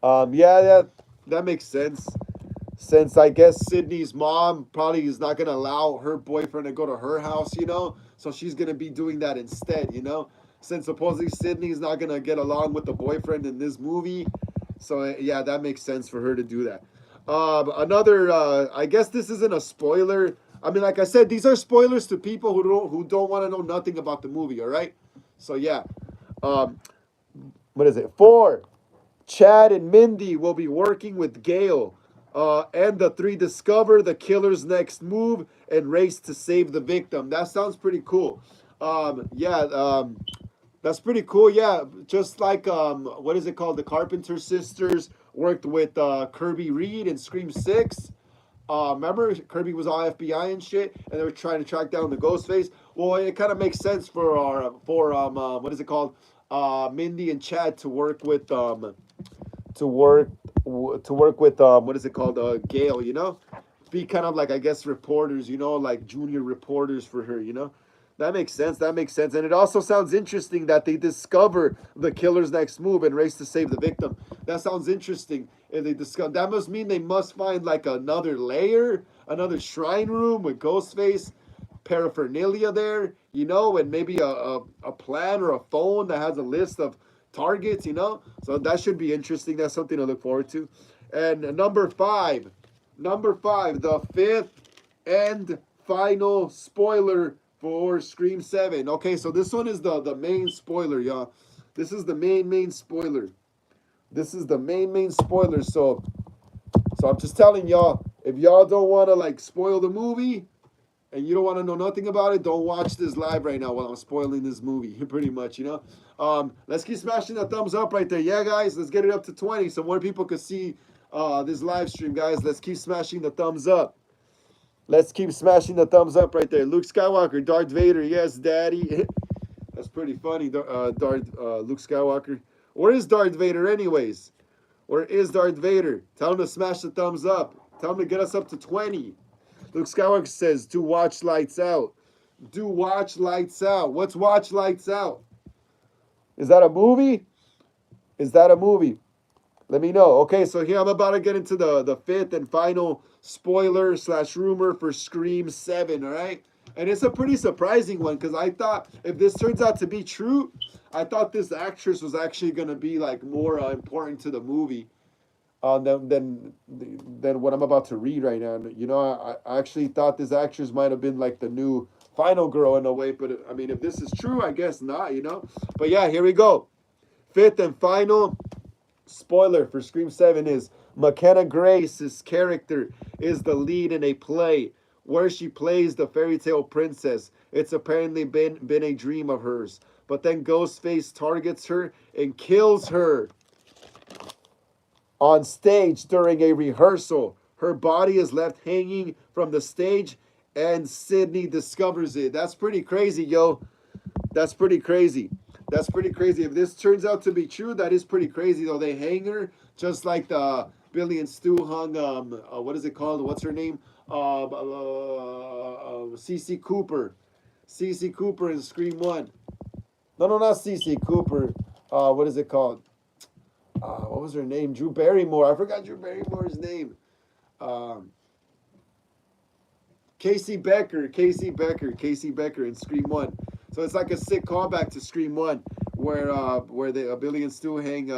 Yeah, that makes sense. Since I guess Sydney's mom probably is not gonna allow her boyfriend to go to her house, you know, so she's gonna be doing that instead, you know. Since supposedly Sydney's not gonna get along with the boyfriend in this movie, so yeah, that makes sense for her to do that. Another, I guess this isn't a spoiler. I mean, like I said, these are spoilers to people who don't want to know nothing about the movie. All right, so yeah. Um, what is it? Four. Chad and Mindy will be working with Gail, and the three discover the killer's next move and race to save the victim. That sounds pretty cool. Yeah. That's pretty cool. Yeah, just like what is it called? The Carpenter sisters worked with Kirby Reed in Scream 6. Remember, Kirby was all FBI and shit, and they were trying to track down the Ghostface. Well, it kind of makes sense for our for what is it called? Mindy and Chad to work with to work to work with what is it called? Gail, you know. be kind of like, I guess, reporters, you know, like junior reporters for her, you know. That makes sense. That makes sense. And it also sounds interesting that they discover the killer's next move and race to save the victim. That sounds interesting. And they discover, that must mean they must find like another layer, another shrine room with Ghostface paraphernalia there, you know, and maybe a plan or a phone that has a list of targets, you know. So that should be interesting. That's something to look forward to. And number five, the fifth and final spoiler for Scream 7. Okay, so this one is the main spoiler, y'all. This is the main spoiler. This is the main spoiler. So I'm just telling y'all, if y'all don't want to like spoil the movie and you don't want to know nothing about it, don't watch this live right now while I'm spoiling this movie, pretty much, you know. Let's keep smashing that thumbs up right there. Yeah, guys, let's get it up to 20 so more people could see this live stream, guys. Let's keep smashing the thumbs up. Let's keep smashing the thumbs up right there. Luke Skywalker, Darth Vader, yes, Daddy. That's pretty funny, Luke Skywalker. Where is Darth Vader anyways? Where is Darth Vader? Tell him to smash the thumbs up. Tell him to get us up to 20. Luke Skywalker says, do watch Lights Out. Do watch Lights Out. What's Watch Lights Out? Is that a movie? Is that a movie? Let me know. Okay, so here I'm about to get into the fifth and final spoiler / rumor for Scream 7, all right? And it's a pretty surprising one because I thought if this turns out to be true, I thought this actress was actually going to be like more important to the movie than what I'm about to read right now. You know, I actually thought this actress might have been like the new final girl in a way, but I mean, if this is true, I guess not, you know? But yeah, here we go. Fifth and final spoiler for Scream 7 is McKenna Grace's character is the lead in a play where she plays the fairy tale princess. It's apparently been a dream of hers. But then Ghostface targets her and kills her on stage during a rehearsal. Her body is left hanging from the stage and Sydney discovers it. That's pretty crazy, yo. That's pretty crazy. That's pretty crazy. If this turns out to be true, that is pretty crazy, though. They hang her just like the Billy and Stu hung, what is it called? What's her name? CC Cooper. CC Cooper in Scream 1. No, not CC Cooper. What is it called? What was her name? Drew Barrymore. I forgot Drew Barrymore's name. Casey Becker in Scream 1. So it's like a sick callback to Scream 1 where the Billy and Stu hang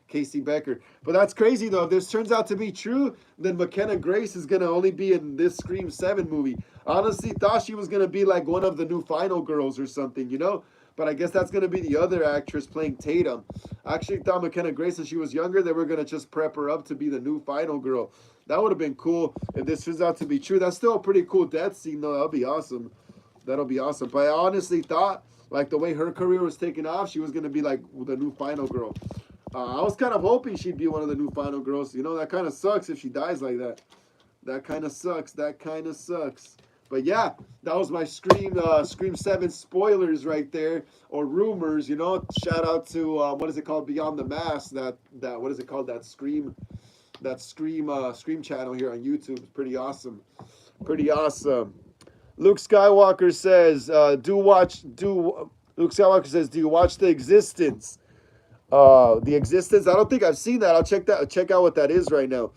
Casey Becker. But that's crazy, though. If this turns out to be true, then McKenna Grace is going to only be in this Scream 7 movie. I honestly thought she was going to be like one of the new Final Girls or something, you know? But I guess that's going to be the other actress playing Tatum. I actually thought McKenna Grace, when she was younger, they were going to just prep her up to be the new Final Girl. That would have been cool if this turns out to be true. That's still a pretty cool death scene, though. That'll be awesome. That'll be awesome. But I honestly thought, like, the way her career was taking off, she was going to be, like, the new Final Girl. I was kind of hoping she'd be one of the new Final Girls. You know, that kind of sucks if she dies like that. That kind of sucks. That kind of sucks. But yeah, that was my Scream 7 spoilers right there, or rumors, you know. Shout out to, what is it called, Beyond the Mask, that what is it called, that Scream channel here on YouTube. It's pretty awesome. Pretty awesome. Luke Skywalker says, Luke Skywalker says, do you watch The Existence? The Existence? I don't think I've seen that. I'll check out what that is right now.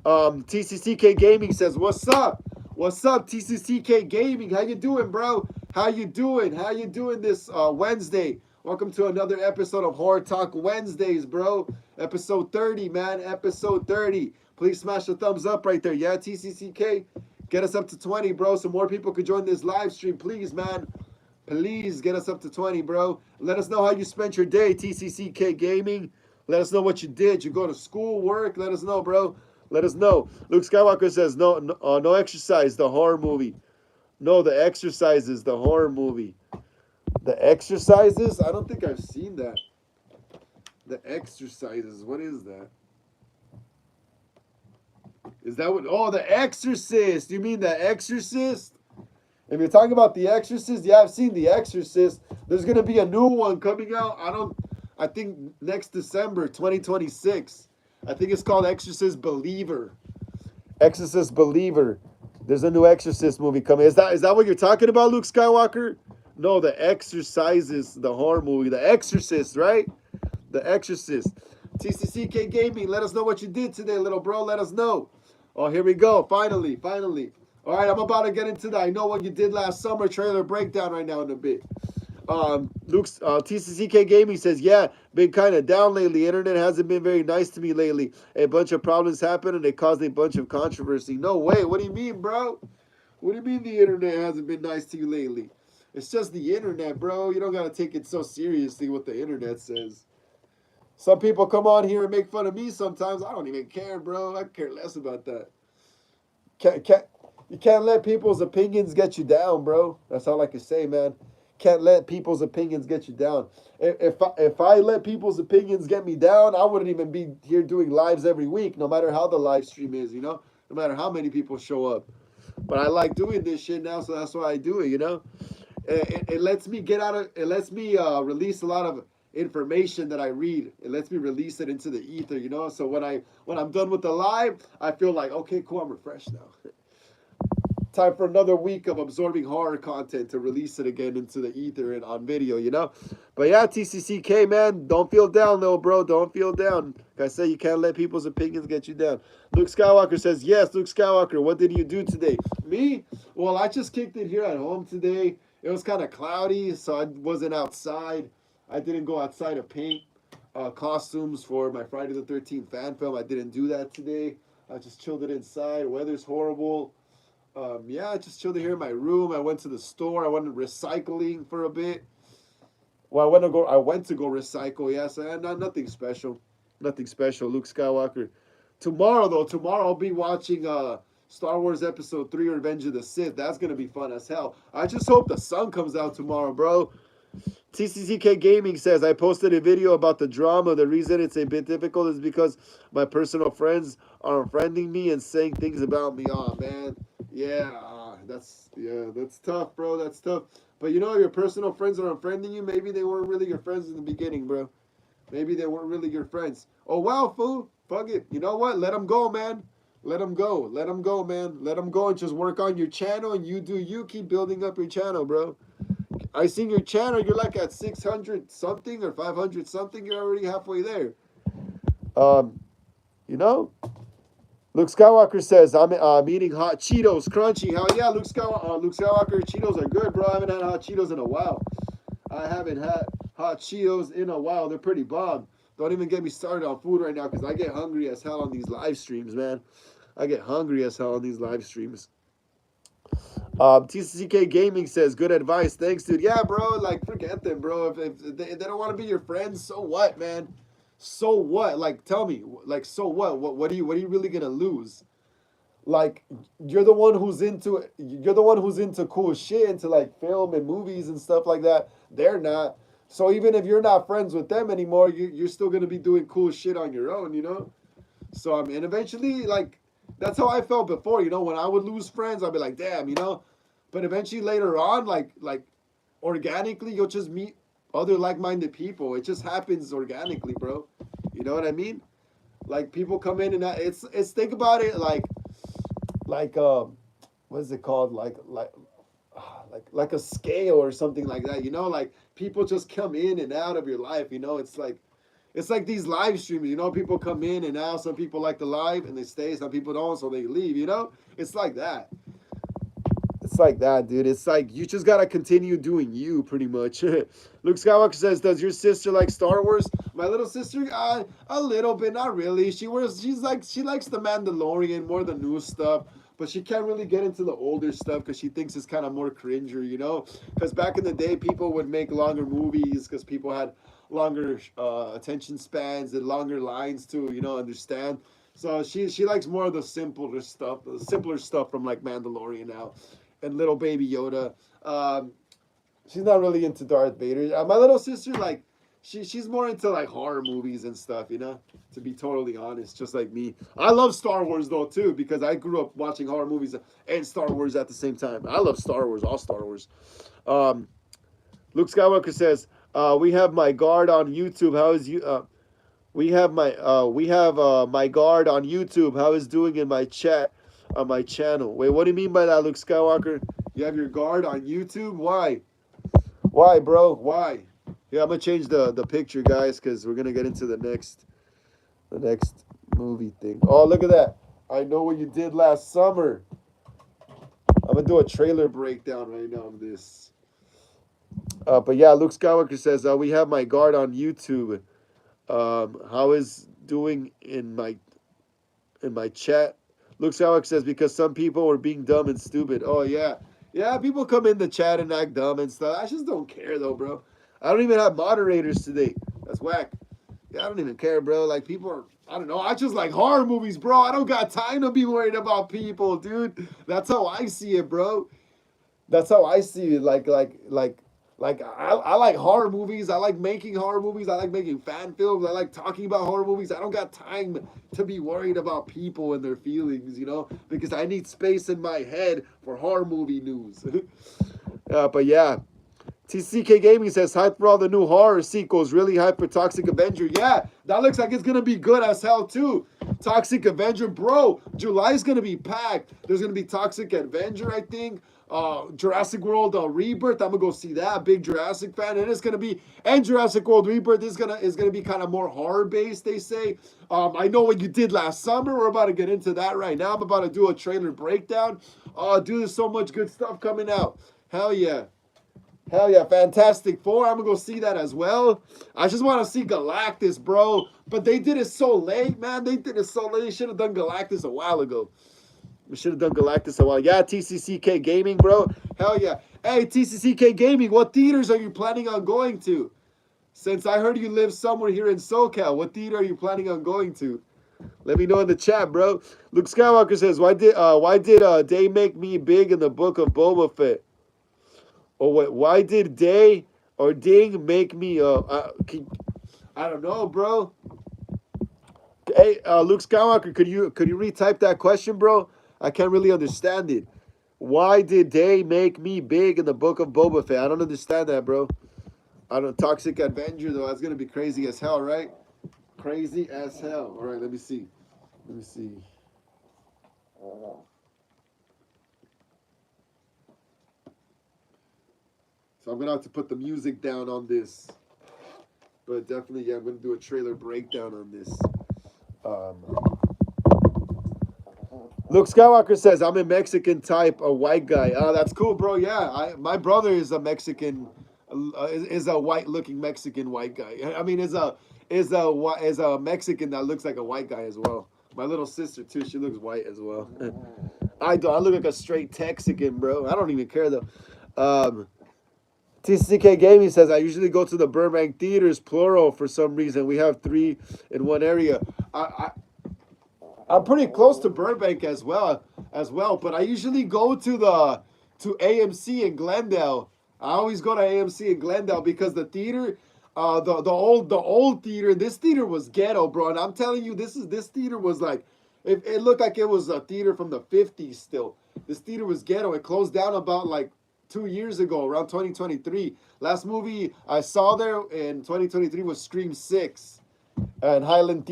TCCK Gaming says, what's up? What's up, TCCK Gaming? How you doing, bro? How you doing? How you doing this Wednesday? Welcome to another episode of Horror Talk Wednesdays, bro. Episode 30, man. Episode 30. Please smash the thumbs up right there. Yeah, TCCK? Get us up to 20, bro, so more people could join this live stream. Please, man. Please get us up to 20, bro. Let us know how you spent your day, TCCK Gaming. Let us know what you did. You go to school, work. Let us know, bro. Let us know. Luke Skywalker says, no exercise, the horror movie. No, The Exercises, the horror movie. The Exercises? I don't think I've seen that. The Exercises. What is that? Is that what? Oh, The Exorcist. You mean The Exorcist? If you're talking about The Exorcist, yeah, I've seen The Exorcist. There's going to be a new one coming out. I think next December, 2026. I think it's called Exorcist Believer. Exorcist Believer. There's a new Exorcist movie coming. Is that what you're talking about, Luke Skywalker? No, The Exorcises, the horror movie, The Exorcist, right? The Exorcist. TCCK Gaming, let us know what you did today, little bro. Let us know. Oh, here we go. Finally, finally. All right, I'm about to get into that. I know what you did last summer trailer breakdown right now in a bit. Luke's TCCK Gaming says, yeah, been kind of down lately. Internet hasn't been very nice to me lately. A bunch of problems happened and they caused a bunch of controversy. No way. What do you mean, bro? What do you mean the internet hasn't been nice to you lately? It's just the internet, bro. You don't got to take it so seriously what the internet says. Some people come on here and make fun of me sometimes. I don't even care, bro. I care less about that. Can't, you can't let people's opinions get you down, bro. That's all I can say, man. Can't let people's opinions get you down. If I let people's opinions get me down, I wouldn't even be here doing lives every week, no matter how the live stream is, no matter how many people show up. But I like doing this shit now, so that's why I do it. It lets me get out of, it lets me release a lot of information that I read. It lets me release it into the ether. So when I'm done with the live, I feel like, okay, cool, I'm refreshed now. Time for another week of absorbing horror content to release it again into the ether and on video. But yeah, TCCK, man, don't feel down, little bro. Don't feel down. Like I say, you can't let people's opinions get you down. Luke Skywalker says, yes, Luke Skywalker, what did you do today? Me? Well, I just kicked it here at home today. It was kind of cloudy, so I wasn't outside. I didn't go outside to paint costumes for my Friday the 13th fan film. I didn't do that today. I just chilled it inside. Weather's horrible. Yeah, I just chilled here in my room. I went to the store. I went recycling for a bit. Well, I went to go recycle. Yes, nothing special. Nothing special. Luke Skywalker. Tomorrow I'll be watching Star Wars Episode 3: Revenge of the Sith. That's gonna be fun as hell. I just hope the sun comes out tomorrow, bro. TCCK Gaming says, I posted a video about the drama. The reason it's a bit difficult is because my personal friends are unfriending me and saying things about me. Oh, man. Yeah, that's tough, bro. That's tough. But if your personal friends are unfriending you, maybe they weren't really your friends in the beginning, bro. Maybe they weren't really your friends. Oh, wow, fool. Fuck it. You know what? Let them go, man. Let them go. Let them go, man. Let them go and just work on your channel, and you keep building up your channel, bro. I seen your channel. You're like at 600 something or 500 something. You're already halfway there. You know. Luke Skywalker says, I'm eating hot Cheetos, crunchy. Hell yeah, Luke Skywalker, Cheetos are good, bro. I haven't had hot Cheetos in a while. I haven't had hot Cheetos in a while. They're pretty bomb. Don't even get me started on food right now because I get hungry as hell on these live streams, man. I get hungry as hell on these live streams. TCK Gaming says, good advice. Thanks, dude. Yeah, bro, like, forget them, bro. If they don't want to be your friends, so what, man? So what? Like, tell me, like, so what? What are you really gonna lose? Like, you're the one who's into cool shit, into like film and movies and stuff like that. They're not. So even if you're not friends with them anymore, you're still gonna be doing cool shit on your own. So and eventually, like, that's how I felt before. When I would lose friends, I'd be like, damn. But eventually, later on, like organically, you'll just meet other like-minded people. It just happens organically, bro. You know what I mean? Like, people come in and it's think about it like what is it called? Like a scale or something like that. Like, people just come in and out of your life. It's like these live streams. People come in and out. Some people like the live and they stay. Some people don't, so they leave. It's like that. It's like that, dude. It's like you just gotta continue doing you, pretty much. Luke Skywalker says, "Does your sister like Star Wars?" My little sister, a little bit, not really. She likes the Mandalorian, more the new stuff, but she can't really get into the older stuff because she thinks it's kind of more cringer, Because back in the day, people would make longer movies because people had longer attention spans and longer lines to, understand. So she likes more of the simpler stuff from like Mandalorian now. And little baby Yoda. She's not really into Darth Vader. My little sister, like, she's more into like horror movies and stuff, to be totally honest, just like me. I love Star Wars though too, because I grew up watching horror movies and Star Wars at the same time. I love Star Wars, all Star Wars. Luke Skywalker says, we have my guard on YouTube. How is you we have my guard on YouTube. How is doing in my chat? on my channel. Wait, what do you mean by that, Luke Skywalker? You have your guard on YouTube? Why? Why, bro? Why? Yeah, I'm gonna change the picture, guys, because we're gonna get into the next movie thing. Oh, look at that! I know what you did last summer. I'm gonna do a trailer breakdown right now of this. But yeah, Luke Skywalker says we have my guard on YouTube. How is doing in my chat? Luke Skywalker says because some people were being dumb and stupid. Oh yeah, yeah. People come in the chat and act dumb and stuff. I just don't care though, bro. I don't even have moderators today. That's whack. Yeah, I don't even care, bro. Like people are. I don't know. I just like horror movies, bro. I don't got time to be worried about people, dude. That's how I see it, bro. That's how I see it. Like I like horror movies. I like making horror movies. I like making fan films. I like talking about horror movies. I don't got time to be worried about people and their feelings, because I need space in my head for horror movie news. But yeah, TCK Gaming says hype for all the new horror sequels. Really hype for Toxic Avenger. Yeah, that looks like it's gonna be good as hell too. Toxic Avenger, bro. July's gonna be packed. There's gonna be Toxic Avenger, I think. Jurassic World Rebirth. I'm gonna go see that. Big Jurassic fan, and and Jurassic World Rebirth is gonna be kind of more horror based. They say. I know what you did last summer. We're about to get into that right now. I'm about to do a trailer breakdown. Dude, there's so much good stuff coming out. Hell yeah. Hell yeah, Fantastic Four. I'm gonna go see that as well. I just want to see Galactus, bro. But they did it so late, man. They did it so late. They should have done Galactus a while ago. We should have done Galactus a while. Yeah, TCCK Gaming, bro. Hell yeah. Hey, TCCK Gaming, what theaters are you planning on going to? Since I heard you live somewhere here in SoCal, what theater are you planning on going to? Let me know in the chat, bro. Luke Skywalker says, why did they make me big in the book of Boba Fett? Or what? Why did Day or Ding make me? I don't know, bro. Hey, Luke Skywalker, could you retype that question, bro? I can't really understand it. Why did Day make me big in the book of Boba Fett? I don't understand that, bro. I don't. Toxic Avenger though. That's gonna be crazy as hell, right? Crazy as hell. All right, let me see. Let me see. So I'm gonna have to put the music down on this, but definitely, yeah, I'm gonna do a trailer breakdown on this. Luke Skywalker says, "I'm a Mexican type, a white guy." Oh, that's cool, bro. Yeah, my brother is a Mexican, is a white-looking Mexican white guy. I mean, is a Mexican that looks like a white guy as well. My little sister too. She looks white as well. I do. I look like a straight Texican, bro. I don't even care though. TCK Gaming says, I usually go to the Burbank theaters, plural, for some reason. We have 3 in one area. I'm pretty close to Burbank as well, but I usually go to AMC in Glendale. I always go to AMC in Glendale because the theater, the old theater, this theater was ghetto, bro. And I'm telling you, this theater was like, it looked like it was a theater from the 50s still. This theater was ghetto. It closed down about like 2 years ago, around 2023. Last movie I saw there in 2023 was Scream 6 and Highland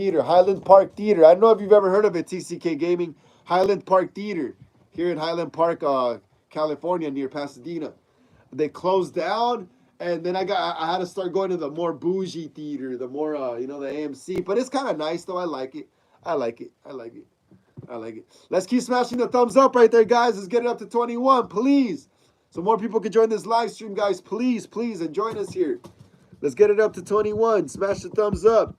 Park Theater. I don't know if you've ever heard of it, TCK Gaming. Highland Park Theater here in Highland Park, California, near Pasadena. They closed down, and then I had to start going to the more bougie theater, the more the AMC. But it's kind of nice though. I like it. I like it. Let's keep smashing the thumbs up right there, guys. Let's get it up to 21, please. So more people can join this live stream, guys. Please, and join us here. Let's get it up to 21. Smash the thumbs up.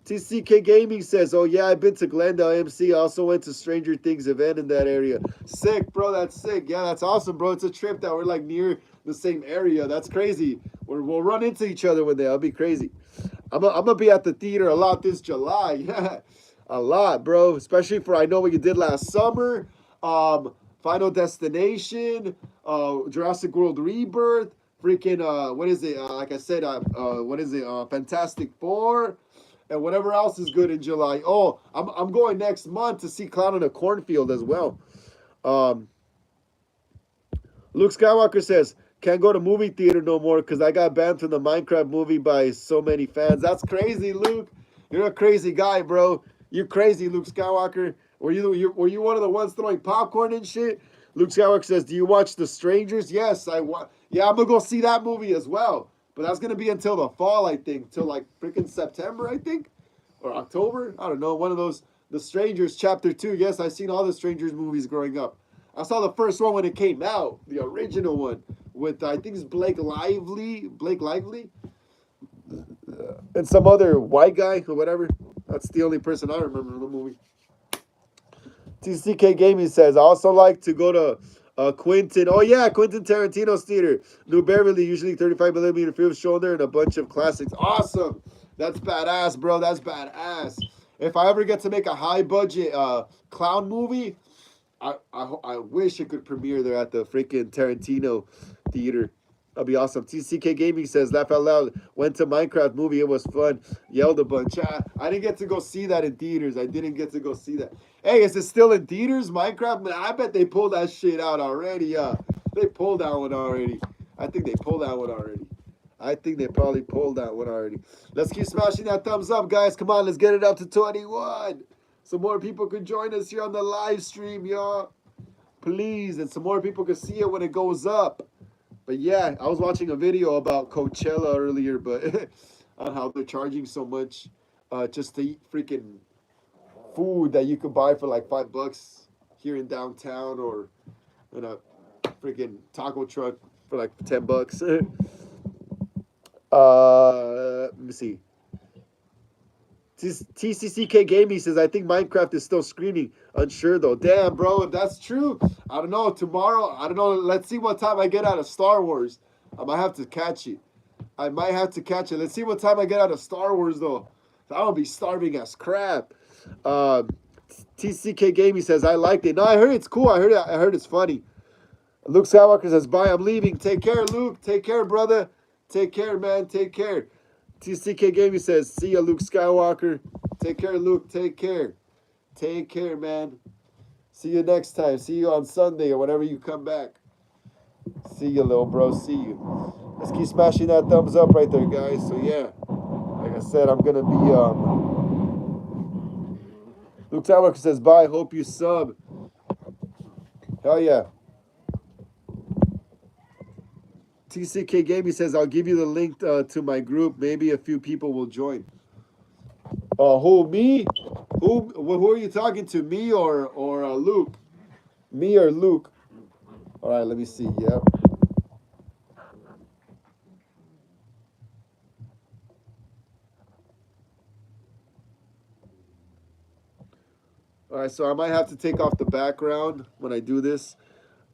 TCK Gaming says, oh, yeah, I've been to Glendale AMC. I also went to Stranger Things event in that area. Sick, bro. That's sick. Yeah, that's awesome, bro. It's a trip that we're, like, near the same area. That's crazy. We'll run into each other one day. That'll be crazy. I'm going to be at the theater a lot this July. Yeah, a lot, bro. Especially for I Know What You Did Last Summer. Final Destination, Jurassic World Rebirth, freaking, what is it? Like I said, what is it? Fantastic Four, and whatever else is good in July. Oh, I'm going next month to see Clown in a Cornfield as well. Luke Skywalker says, can't go to movie theater no more because I got banned from the Minecraft movie by so many fans. That's crazy, Luke. You're a crazy guy, bro. You're crazy, Luke Skywalker. Were you one of the ones throwing popcorn and shit? Luke Skywalker says, "Do you watch The Strangers?" Yes, I watch. Yeah, I'm gonna go see that movie as well. But that's gonna be until the fall, I think, till like freaking September, I think, or October. I don't know. One of those. The Strangers Chapter 2. Yes, I've seen all the Strangers movies growing up. I saw the first one when it came out, the original one with I think it's Blake Lively, and some other white guy or whatever. That's the only person I remember in the movie. TCK Gaming says, I also like to go to Quentin. Oh, yeah, Quentin Tarantino's theater. New Beverly, usually 35 millimeter film shoulder and a bunch of classics. Awesome. That's badass, bro. That's badass. If I ever get to make a high budget clown movie, I wish it could premiere there at the freaking Tarantino theater. That'd be awesome. TCK Gaming says, laugh out loud. Went to Minecraft movie. It was fun. Yelled a bunch. I didn't get to go see that in theaters. I didn't get to go see that. Hey, is it still in theaters? Minecraft? Man, I bet they pulled that shit out already. They pulled that one already. I think they pulled that one already. I think they probably pulled that one already. Let's keep smashing that thumbs up, guys. Come on, let's get it up to 21. So more people could join us here on the live stream, y'all. Please, and some more people could see it when it goes up. But yeah, I was watching a video about Coachella earlier, but on how they're charging so much just to eat freaking food that you could buy for like $5 here in downtown or in a freaking taco truck for like $10. Let me see. TCCK Gaming says, I think Minecraft is still screening. Unsure though. Damn, bro, if that's true, I don't know. Tomorrow, I don't know. Let's see what time I get out of Star Wars. I might have to catch it. Let's see what time I get out of Star Wars though. I will be starving as crap. TCK Gaming says, I liked it. No, I heard it's cool. I heard it's funny. Luke Skywalker says, bye, I'm leaving. Take care, Luke. Take care, brother. Take care, man. Take care. TCK Gaming says, see ya, Luke Skywalker. Take care, Luke. Take care. Take care, man. See you next time. See you on Sunday or whenever you come back. See you, little bro. See you. Let's keep smashing that thumbs up right there, guys. So, yeah. Like I said, I'm going to be... Luke Skywalker says, bye. Hope you sub. Hell yeah. TCK Gaming says, I'll give you the link to my group. Maybe a few people will join. Who, me? Who are you talking to? Me or Luke? Me or Luke? All right, let me see. Yep. All right, so I might have to take off the background when I do this.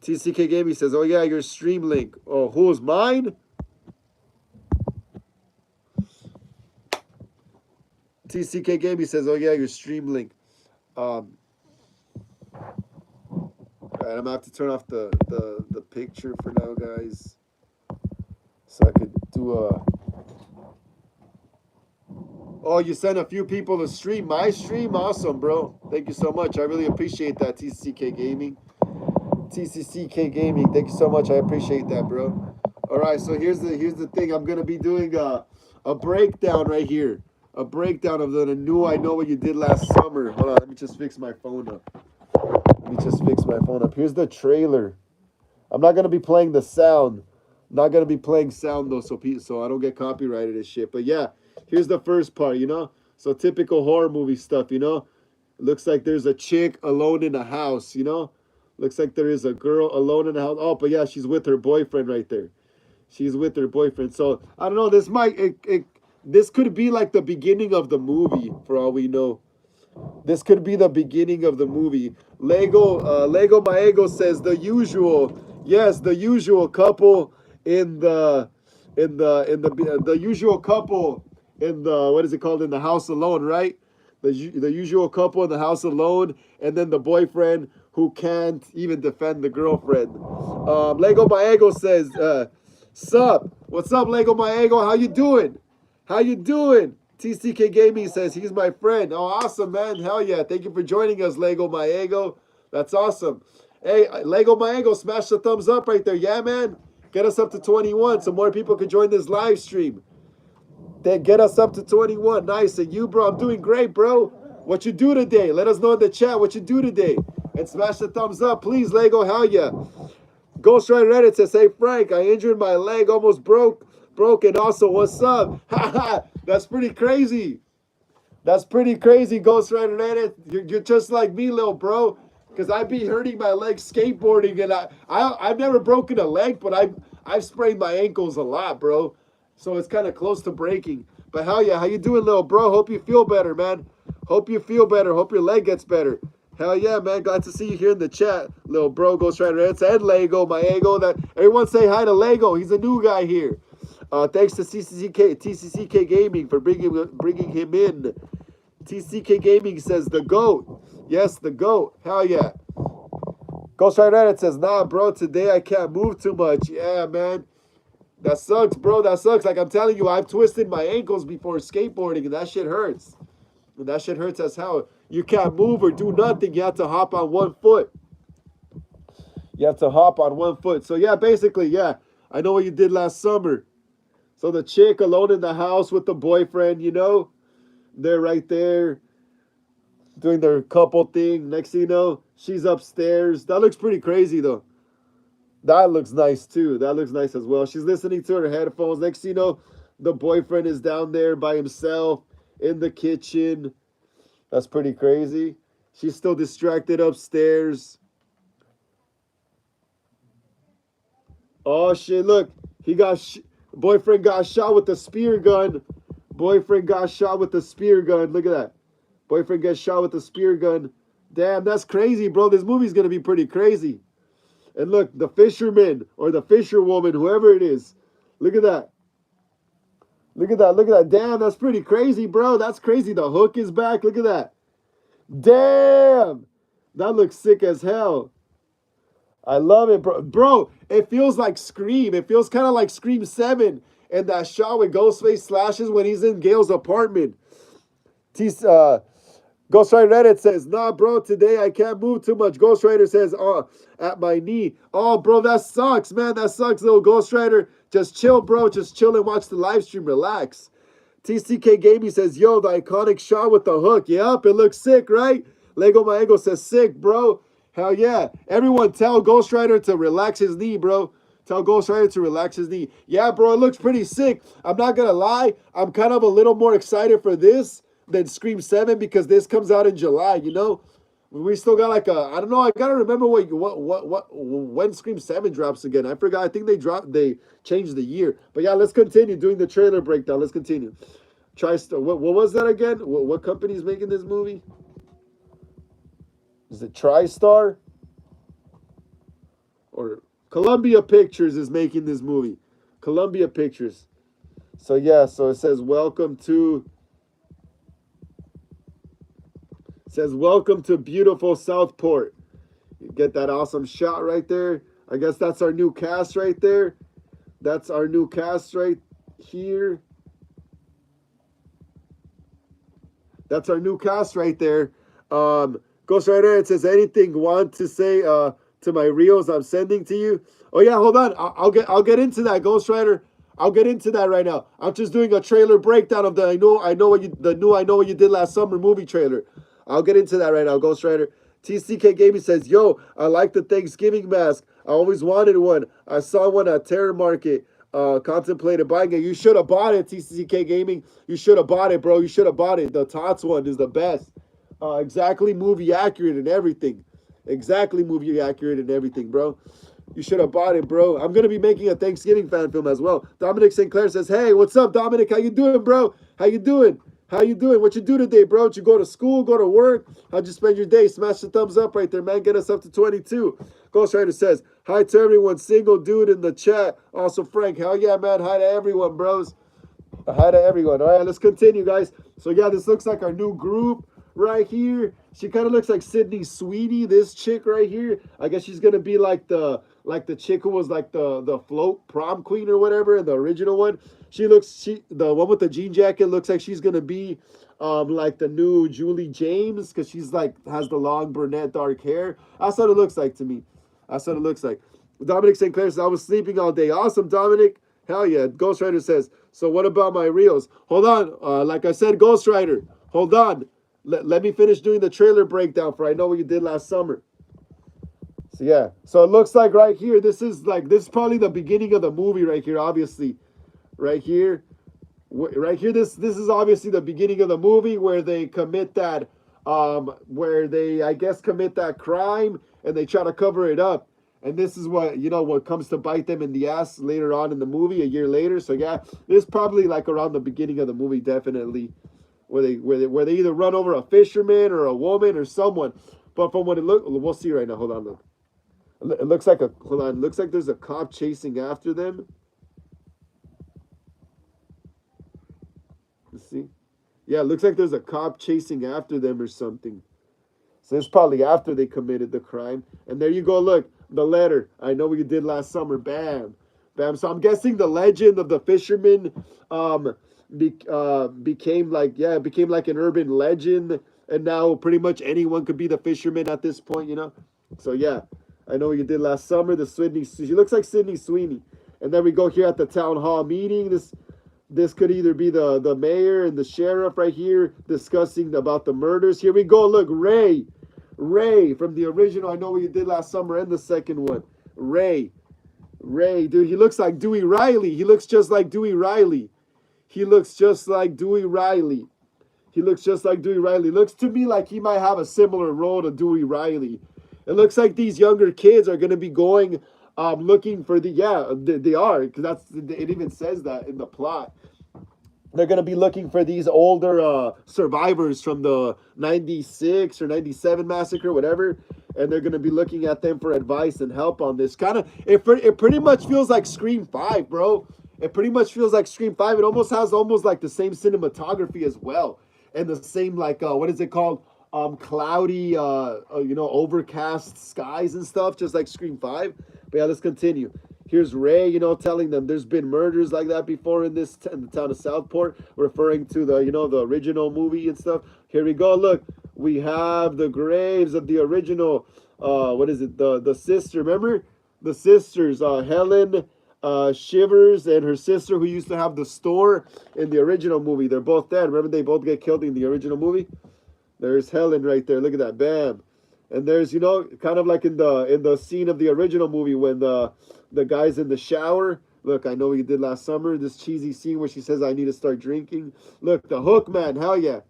TCK Gaming says, oh, yeah, your stream link. Oh, who's mine? TCK Gaming says, oh, yeah, your stream link. All right, I'm going to have to turn off the picture for now, guys. So I could do a... Oh, you sent a few people to stream. My stream? Awesome, bro. Thank you so much. I really appreciate that, TCK Gaming. TCCK Gaming, thank you so much. I appreciate that, bro. All right, so here's the thing. I'm gonna be doing a breakdown right here, a breakdown of the new I Know What You Did Last Summer. Hold on, let me just fix my phone up. Here's the trailer. I'm not gonna be playing the sound. I'm not gonna be playing sound though, so I don't get copyrighted and shit. But yeah, here's the first part. You know, so typical horror movie stuff. You know, it looks like there's a chick alone in a house. You know. Looks like there is a girl alone in the house. Oh, but yeah, she's with her boyfriend right there. She's with her boyfriend. So I don't know. This could be like the beginning of the movie, for all we know. This could be the beginning of the movie. Lego Maego says the usual. Yes, the usual couple in the usual couple in the, what is it called, in the house alone, right? The usual couple in the house alone, and then the boyfriend who can't even defend the girlfriend. Lego Maego says, sup? What's up, Lego Maego? How you doing? How you doing? TCK Gaming says, he's my friend. Oh, awesome, man. Hell yeah. Thank you for joining us, Lego Maego. That's awesome. Hey, Lego Maego, smash the thumbs up right there. Yeah, man. Get us up to 21 so more people can join this live stream. Then get us up to 21. Nice. And you, bro, I'm doing great, bro. What you do today? Let us know in the chat what you do today. And smash the thumbs up, please, Lego. Hell yeah. Ghost Rider Reddit says, hey, Frank, I injured my leg, almost broken. Also, what's up? Haha, that's pretty crazy. That's pretty crazy, Ghost Rider Reddit. You're just like me, little bro. Because I be hurting my leg skateboarding, and I've never broken a leg, but I've sprained my ankles a lot, bro. So it's kind of close to breaking. But hell yeah, how you doing, little bro? Hope you feel better, man. Hope you feel better. Hope your leg gets better. Hell yeah, man. Glad to see you here in the chat, little bro. Ghost Rider Reddit and Lego, my ego. That everyone say hi to Lego. He's a new guy here. Thanks to TCCK Gaming for bringing him in. TCK Gaming says the GOAT. Yes, the GOAT. Hell yeah. Ghost Rider Reddit says, nah, bro, today I can't move too much. Yeah, man. That sucks, bro. That sucks. Like I'm telling you, I've twisted my ankles before skateboarding, and that shit hurts. And that shit hurts as hell. You can't move or do nothing. You have to hop on one foot. You have to hop on one foot. So, yeah, basically, yeah. I know what you did last summer. So the chick alone in the house with the boyfriend, you know, they're right there doing their couple thing. Next thing you know, she's upstairs. That looks pretty crazy, though. That looks nice, too. That looks nice as well. She's listening to her headphones. Next thing you know, the boyfriend is down there by himself in the kitchen. That's pretty crazy. She's still distracted upstairs. Oh, shit, look. Boyfriend got shot with a spear gun. Boyfriend got shot with a spear gun. Look at that. Boyfriend gets shot with a spear gun. Damn, that's crazy, bro. This movie's going to be pretty crazy. And look, the fisherman or the fisherwoman, whoever it is. Look at that. Look at that. Look at that. Damn, that's pretty crazy, bro. That's crazy. The hook is back. Look at that. Damn. That looks sick as hell. I love it, bro. Bro, it feels like Scream. It feels kind of like Scream 7 and that shot with Ghostface slashes when he's in Gail's apartment. Ghost Rider Reddit says, nah, bro, today I can't move too much. Ghost Rider says, oh, at my knee. Oh, bro, that sucks, man. That sucks, little Ghost Rider. Just chill, bro. Just chill and watch the live stream. Relax. TCK Gaming says, yo, the iconic shot with the hook. Yep, it looks sick, right? Lego My Ego says, sick, bro. Hell yeah. Everyone tell Ghost Rider to relax his knee, bro. Tell Ghost Rider to relax his knee. Yeah, bro, it looks pretty sick. I'm not going to lie. I'm kind of a little more excited for this than Scream 7 because this comes out in July, you know? We still got like I don't know, I got to remember when Scream 7 drops again. I forgot. I think they changed the year. But yeah, let's continue doing the trailer breakdown. Let's continue. TriStar. What was that again? What company is making this movie? Is it TriStar? Or Columbia Pictures is making this movie. Columbia Pictures. So yeah, so it says welcome to beautiful Southport. You get that awesome shot right there. I guess that's our new cast right there. That's our new cast right here. That's our new cast right there. Ghost Rider, it says anything want to say to my reels I'm sending to you. Oh yeah, hold on. I'll get into that, Ghost Rider. I'll get into that right now. I'm just doing a trailer breakdown of the I know what you did last summer movie trailer. I'll get into that right now, Ghost Rider. TCK Gaming says, yo, I like the Thanksgiving mask. I always wanted one. I saw one at Terror Market. Contemplated buying it. You should have bought it, TCK Gaming. You should have bought it, bro. You should have bought it. The Tots one is the best. Exactly movie accurate and everything. Exactly movie accurate and everything, bro. You should have bought it, bro. I'm going to be making a Thanksgiving fan film as well. Dominic St. Clair says, hey, what's up, Dominic? How you doing, bro? How you doing? How you doing? What you do today, bro? Did you go to school, go to work? How'd you spend your day? Smash the thumbs up right there, man. Get us up to 22. Ghost Rider says, hi to everyone. Single dude in the chat. Also, Frank. Hell yeah, man. Hi to everyone, bros. Hi to everyone. All right, let's continue, guys. So, yeah, this looks like our new group right here. She kind of looks like Sydney Sweeney, this chick right here. I guess she's going to be like the chick who was like the float prom queen or whatever in the original one. The one with the jean jacket looks like she's gonna be like the new Julie James because she's like has the long brunette dark hair. That's what it looks like to me. That's what it looks like. Dominic St. Clair says, I was sleeping all day. Awesome, Dominic. Hell yeah. Ghost Rider says, so what about my reels? Hold on. Like I said, Ghost Rider, hold on. let me finish doing the trailer breakdown for I Know What You Did Last Summer. So yeah, so it looks like right here, this is probably the beginning of the movie right here, obviously, right here, right here. This is obviously the beginning of the movie where they commit that, where they I guess commit that crime and they try to cover it up, and this is what what comes to bite them in the ass later on in the movie a year later. So yeah, this is probably like around the beginning of the movie, definitely, where they either run over a fisherman or a woman or someone. But from what it look, we'll see right now. Hold on, look. It looks like hold on. It looks like there's a cop chasing after them. You see? Yeah, it looks like there's a cop chasing after them or something. So it's probably after they committed the crime. And there you go. Look, the letter. I Know What You Did Last Summer. Bam, bam. So I'm guessing the legend of the fisherman became like it became like an urban legend, and now pretty much anyone could be the fisherman at this point. So yeah, I Know What You Did Last Summer. The Sydney, she looks like Sydney Sweeney. And then we go here at the town hall meeting. This could either be the mayor and the sheriff right here discussing about the murders. Here we go. Look, Ray from the original I Know What You Did Last Summer and the second one. Ray, dude, he looks like Dewey Riley. He looks just like Dewey Riley. He looks just like Dewey Riley. He looks just like Dewey Riley. Looks to me like he might have a similar role to Dewey Riley. It looks like these younger kids are going to be going looking for they are, because it even says that in the plot. They're going to be looking for these older survivors from the 96 or 97 massacre, whatever. And they're going to be looking at them for advice and help on this. It pretty much feels like Scream 5, bro. It pretty much feels like Scream 5. It almost has like the same cinematography as well. And the same, like, what is it called? Cloudy, overcast skies and stuff, just like Scream 5. But yeah, let's continue. Here's Ray, telling them there's been murders like that before in the town of Southport, referring to the original movie and stuff. Here we go. Look, we have the graves of the original. What is it? The sister. Remember the sisters? Helen Shivers and her sister, who used to have the store in the original movie. They're both dead. Remember, they both get killed in the original movie. There's Helen right there. Look at that. Bam. And there's, kind of like in the scene of the original movie when the guy's in the shower. Look, I Know What You Did Last Summer. This cheesy scene where she says, I need to start drinking. Look, the Hook Man. Hell yeah.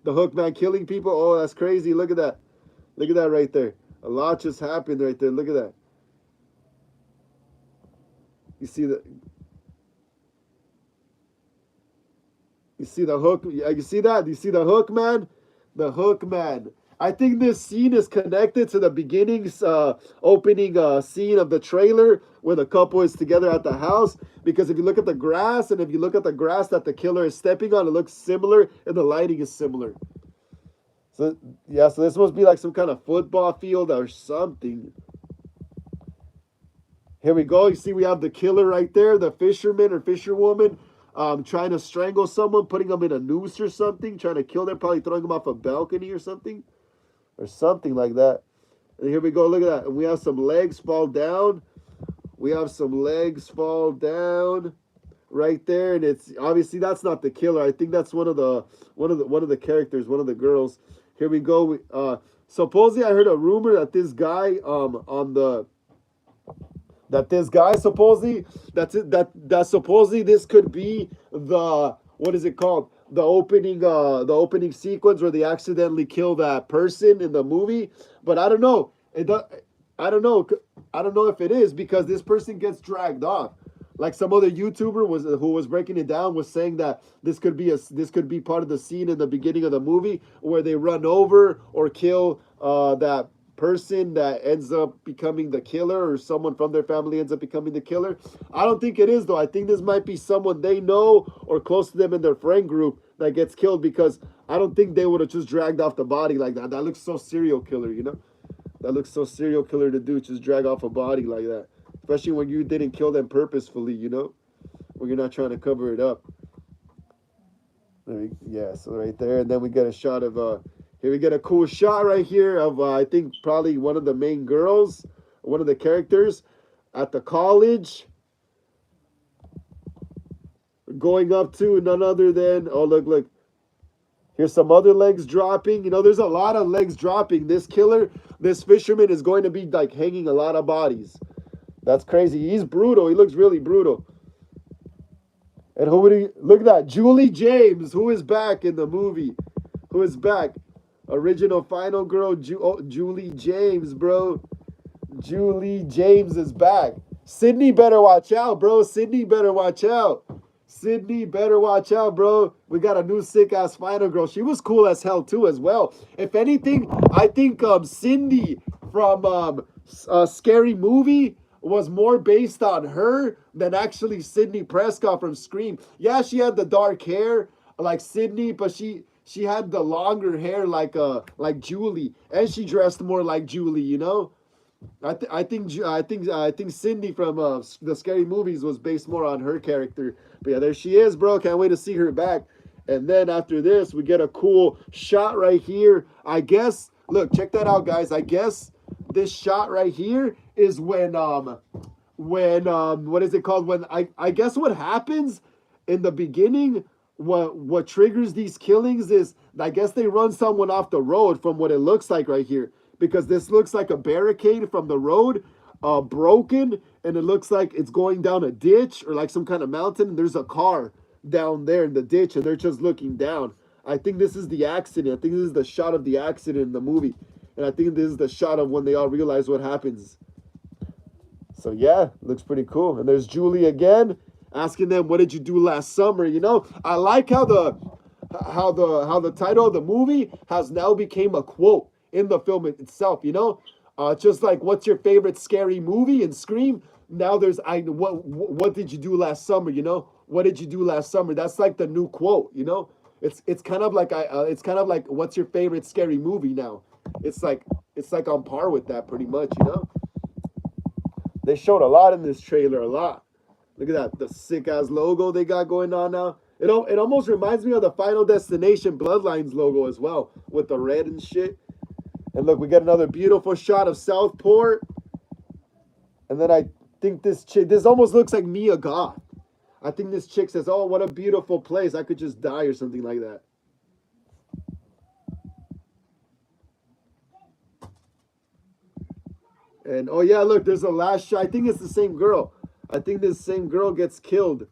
The Hook Man killing people. Oh, that's crazy. Look at that. Look at that right there. A lot just happened right there. Look at that. You see the hook? You see that? You see the Hook Man? The Hook Man. I think this scene is connected to the beginning's opening scene of the trailer where the couple is together at the house. Because if you look at the grass, and if you look at the grass that the killer is stepping on, it looks similar, and the lighting is similar. So yeah, so this must be like some kind of football field or something. Here we go. You see, we have the killer right there, the fisherman or fisherwoman, trying to strangle someone, putting them in a noose or something, trying to kill them, probably throwing them off a balcony or something like that. And here we go. Look at that. And we have some legs fall down. Right there, and it's obviously that's not the killer. I think that's one of the characters, one of the girls. Here we go. Supposedly, I heard a rumor that this guy supposedly this could be the, what is it called, the opening sequence where they accidentally kill that person in the movie. But I don't know. I don't know if it is, because this person gets dragged off. Like some other YouTuber who was breaking it down was saying that this could be part of the scene in the beginning of the movie where they run over or kill that person that ends up becoming the killer, or someone from their family ends up becoming the killer. I don't think it is, though. I think this might be someone they know or close to them in their friend group that gets killed, because I don't think they would have just dragged off the body like that. That looks so serial killer, That looks so serial killer to do, just drag off a body like that. Especially when you didn't kill them purposefully, when you're not trying to cover it up. Yeah, so right there. And then we get a shot of, here we get a cool shot right here of, I think probably one of the main girls, one of the characters at the college. Going up to none other than, oh, look. Here's some other legs dropping. You know, there's a lot of legs dropping. This killer, this fisherman is going to be like hanging a lot of bodies. That's crazy. He's brutal. He looks really brutal. And who would he look at that? Julie James, who is back in the movie? Who is back? Original final girl, Julie James, bro. Julie James is back. Sydney better watch out, bro. Sydney better watch out. Sydney better watch out, bro. We got a new sick ass final girl. She was cool as hell too, as well. If anything, I think Cindy from Scary Movie was more based on her than actually Sydney Prescott from Scream. Yeah, she had the dark hair like Sydney, but she had the longer hair like Julie, and she dressed more like Julie. You know. I think Cindy from the Scary Movies was based more on her character. But yeah, there she is, bro. Can't wait to see her back. And then after this, we get a cool shot right here. I guess. Look, check that out, guys. I guess this shot right here is when what is it called? When I guess what happens in the beginning. What triggers these killings is I guess they run someone off the road from what it looks like right here, because this looks like a barricade from the road, broken, and it looks like it's going down a ditch or like some kind of mountain, and there's a car down there in the ditch, and they're just looking down. I think this is the accident. I think this is the shot of the accident in the movie, and I think this is the shot of when they all realize what happens. So yeah, looks pretty cool. And there's Julie again, asking them, "What did you do last summer?" You know, I like how the title of the movie has now became a quote in the film itself. You know, just like what's your favorite scary movie in Scream? Now there's what did you do last summer? You know, what did you do last summer? That's like the new quote. You know, it's kind of like it's kind of like what's your favorite scary movie now? It's like on par with that pretty much. You know, they showed a lot in this trailer, a lot. Look at that, the sick ass logo they got going on now. It almost reminds me of the Final Destination Bloodlines logo as well, with the red and shit. And look, we get another beautiful shot of Southport. And then I think this chick, this almost looks like Mia Goth. I think this chick says, "Oh, what a beautiful place. I could just die," or something like that. And oh yeah, look, there's a last shot. I think it's the same girl. I think this same girl gets killed.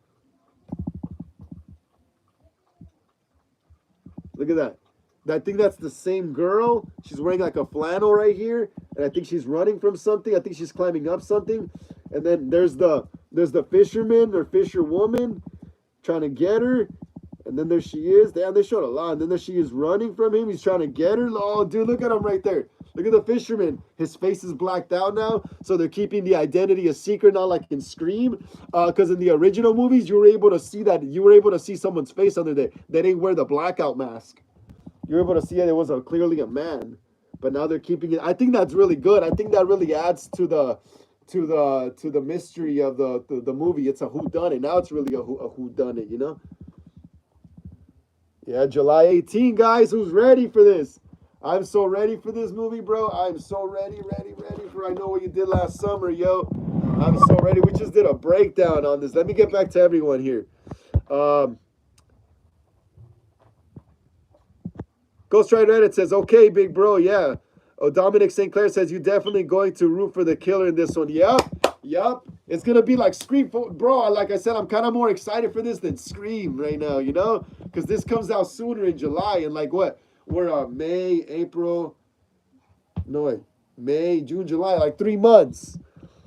Look at that. I think that's the same girl. She's wearing like a flannel right here, and I think she's running from something. I think she's climbing up something. And then there's the fisherman or fisherwoman trying to get her. And then there she is. Damn, they showed a lot. And then there she is running from him. He's trying to get her. Oh, dude, look at him right there. Look at the fisherman. His face is blacked out now. So they're keeping the identity a secret, not like in Scream. Because in the original movies, you were able to see that. You were able to see someone's face under there. They didn't wear the blackout mask. You were able to see it was clearly a man. But now they're keeping it. I think that's really good. I think that really adds to the mystery of the movie. It's a whodunit. Now it's really a whodunit, you know? Yeah, July 18, guys. Who's ready for this? I'm so ready for this movie, bro. I'm so ready for I Know What You Did Last Summer, yo. I'm so ready. We just did a breakdown on this. Let me get back to everyone here. Ghost Rider Edit says, "Okay, big bro, yeah." Oh, Dominic St. Clair says, "You definitely going to root for the killer in this one." Yup. It's going to be like Scream. Bro, like I said, I'm kind of more excited for this than Scream right now, you know? Because this comes out sooner in July. And like what? We're May, April. No, wait. May, June, July. Like 3 months.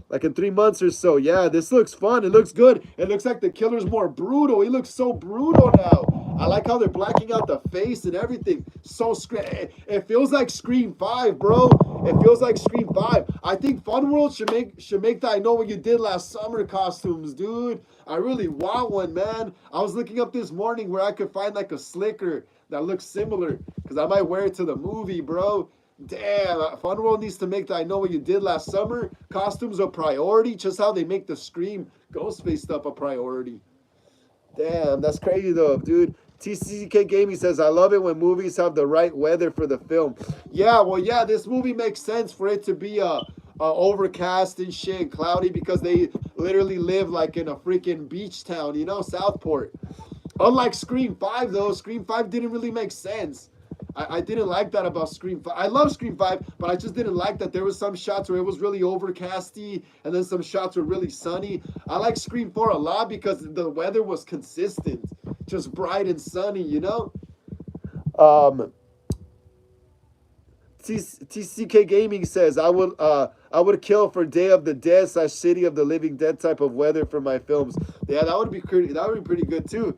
Like in 3 months or so. Yeah, this looks fun. It looks good. It looks like the killer's more brutal. He looks so brutal now. I like how they're blacking out the face and everything. So it feels like Scream 5, bro. It feels like Scream 5. I think Fun World should make the I Know What You Did Last Summer costumes, dude. I really want one, man. I was looking up this morning where I could find like a slicker that looks similar, because I might wear it to the movie, bro. Damn, Fun World needs to make the I Know What You Did Last Summer costumes a priority, just how they make the Scream Ghostface stuff a priority. Damn, that's crazy though, dude. TCK Gaming says, "I love it when movies have the right weather for the film." Yeah, well, yeah, this movie makes sense for it to be overcast and shit, cloudy, because they literally live like in a freaking beach town, you know, Southport. Unlike Scream 5, though, Scream 5 didn't really make sense. I didn't like that about Scream 5. I love Scream 5, but I just didn't like that there was some shots where it was really overcasty and then some shots were really sunny. I like Scream 4 a lot because the weather was consistent, just bright and sunny, you know? Um, TCK Gaming says I would kill for Day of the Dead / City of the Living Dead type of weather for my films. Yeah, that would be pretty good too.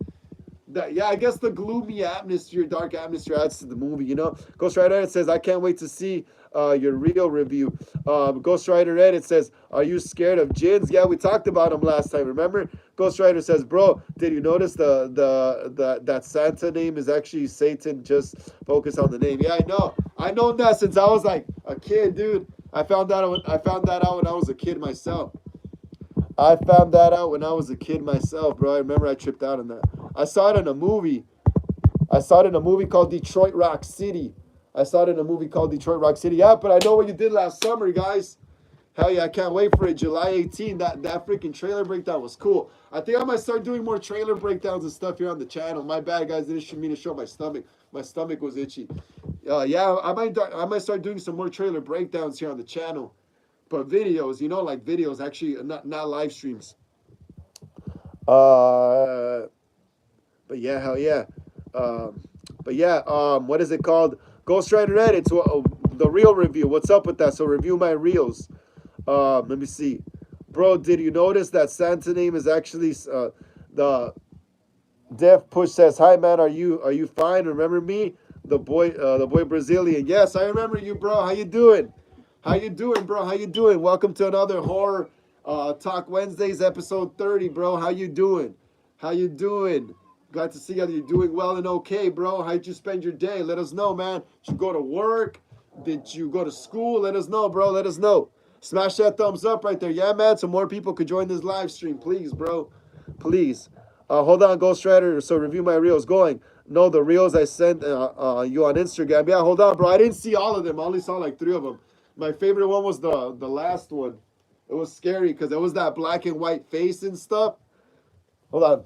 Yeah, I guess the gloomy atmosphere, dark atmosphere adds to the movie, you know. Ghost Rider Edit says, I can't wait to see your real review. Ghost Rider Edit says, are you scared of jinns? Yeah, we talked about him last time, remember? Ghost Rider says, bro, did you notice that Santa name is actually Satan? Just focus on the name. Yeah, I know. I know that since I was like a kid, dude. I found that out when I was a kid myself. I found that out when I was a kid myself, bro. I remember I tripped out on that. I saw it in a movie. I saw it in a movie called Detroit Rock City. Yeah, but I know what you did last summer, guys. Hell yeah, I can't wait for it. July 18th. That freaking trailer breakdown was cool. I think I might start doing more trailer breakdowns and stuff here on the channel. My bad, guys. Didn't mean to show my stomach. My stomach was itchy. Yeah, I might start doing some more trailer breakdowns here on the channel. But videos, you know, like videos, actually, not live streams. But yeah, hell yeah. What is it called? Ghost Rider Edit. So, the real review. What's up with that? So review my reels. Let me see. Bro, did you notice that Santa name is actually the Def Push says, hi man, are you fine? Remember me? The boy Brazilian. Yes, I remember you, bro. How you doing? Bro? How you doing? Welcome to another horror Talk Wednesdays episode 30, bro. How you doing? Glad to see that you're doing well and okay, bro. How'd you spend your day? Let us know, man. Did you go to work? Did you go to school? Let us know, bro. Let us know. Smash that thumbs up right there. Yeah, man. So more people could join this live stream. Please, bro. Please. Hold on, Ghost Rider. So review my reels. Going. No, the reels I sent you on Instagram. Yeah, hold on, bro. I didn't see all of them. I only saw like 3 of them. My favorite one was the last one. It was scary because it was that black and white face and stuff. Hold on.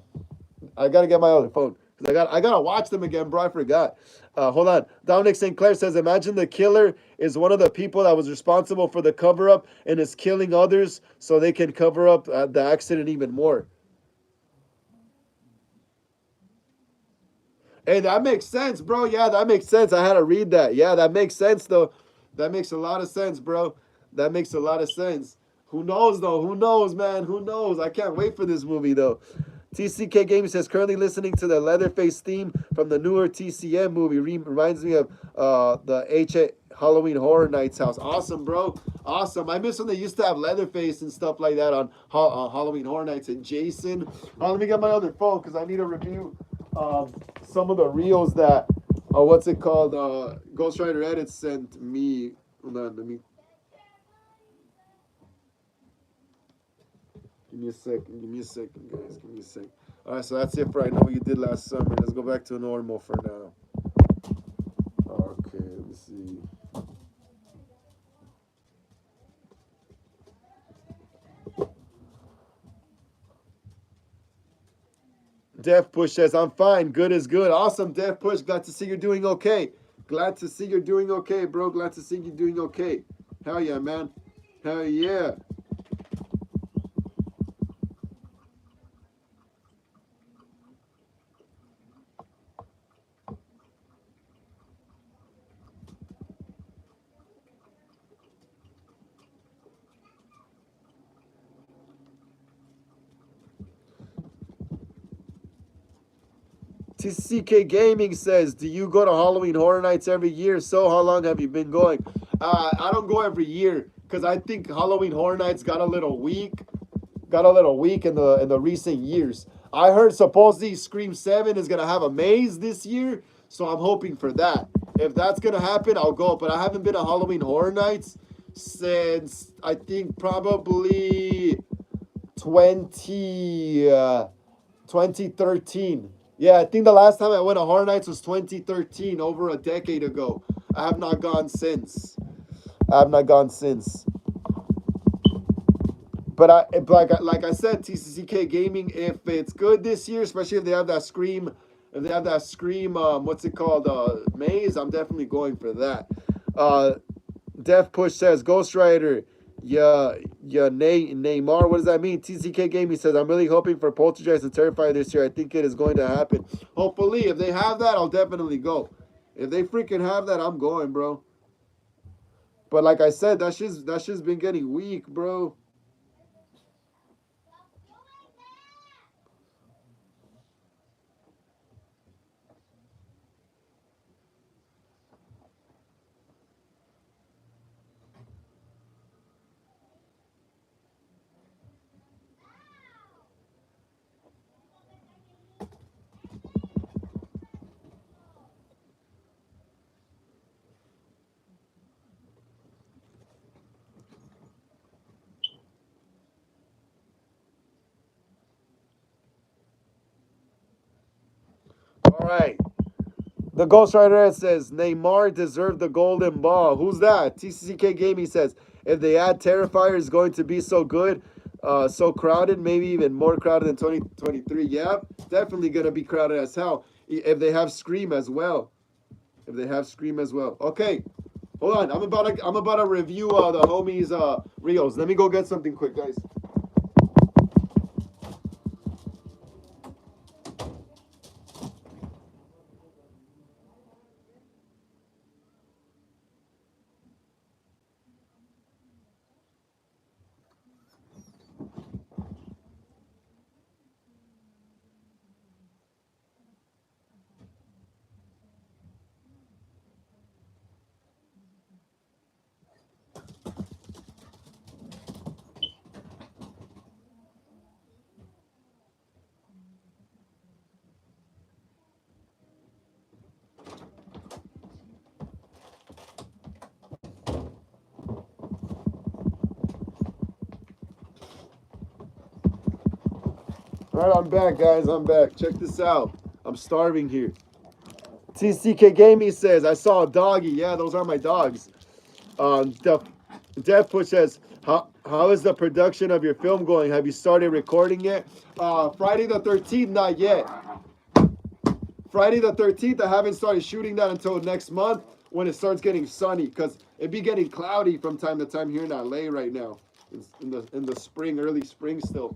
I gotta get my other phone. I gotta watch them again, bro. I forgot. Hold on. Dominic St. Clair says, imagine the killer is one of the people that was responsible for the cover-up and is killing others so they can cover up the accident even more. Hey, that makes sense, bro. Yeah, that makes sense. I had to read that. Yeah, that makes sense, though. That makes a lot of sense, bro. That makes a lot of sense. Who knows, though? Who knows, man? Who knows? I can't wait for this movie, though. TCK Gaming says, currently listening to the Leatherface theme from the newer TCM movie. Reminds me of the H.A. Halloween Horror Nights house. Awesome, bro. Awesome. I miss when they used to have Leatherface and stuff like that on Halloween Horror Nights and Jason. Let me get my other phone because I need to review some of the reels that, what's it called? Ghost Rider Edit sent me. Hold on, let me. Give me a second, guys. Give me a second. All right, so that's it for I know what you did last summer. Let's go back to normal for now. Okay, let me see. Def Push says, I'm fine. Good is good. Awesome, Def Push. Glad to see you're doing okay. Glad to see you're doing okay, bro. Glad to see you doing okay. Hell yeah, man. Hell yeah. TCK Gaming says, do you go to Halloween Horror Nights every year? So how long have you been going? I don't go every year because I think Halloween Horror Nights got a little weak in the recent years. I heard supposedly Scream 7 is going to have a maze this year, so I'm hoping for that. If that's going to happen, I'll go. But I haven't been to Halloween Horror Nights since, I think, probably 2013. Yeah, I think the last time I went to Horror Nights was 2013, over a decade ago. I have not gone since. But But like I said, TCCK Gaming, if it's good this year, especially if they have that Scream, what's it called, maze, I'm definitely going for that. Uh, Def Push says Ghost Rider. Yeah, Neymar. What does that mean? TCK Gaming says I'm really hoping for Poltergeist and Terrifier this year. I think it is going to happen. Hopefully, if they have that, I'll definitely go. If they freaking have that, I'm going, bro. But like I said, that shit's been getting weak, bro. All right. The Ghost Rider says Neymar deserved the golden ball. Who's that? TCK Gaming says if they add Terrifier, it's going to be so good, so crowded, maybe even more crowded than 2023. Yeah, definitely gonna be crowded as hell. If they have Scream as well. If they have Scream as well. Okay, hold on. I'm about to review the homies reels. Let me go get something quick, guys. All right, I'm back, guys. I'm back. Check this out. I'm starving here. TCK Gaming says, I saw a doggy. Yeah, those are my dogs. The Death Push says, how is the production of your film going? Have you started recording yet? Friday the 13th, not yet. Friday the 13th, I haven't started shooting that until next month when it starts getting sunny, because it be getting cloudy from time to time here in LA right now. In the spring, early spring still.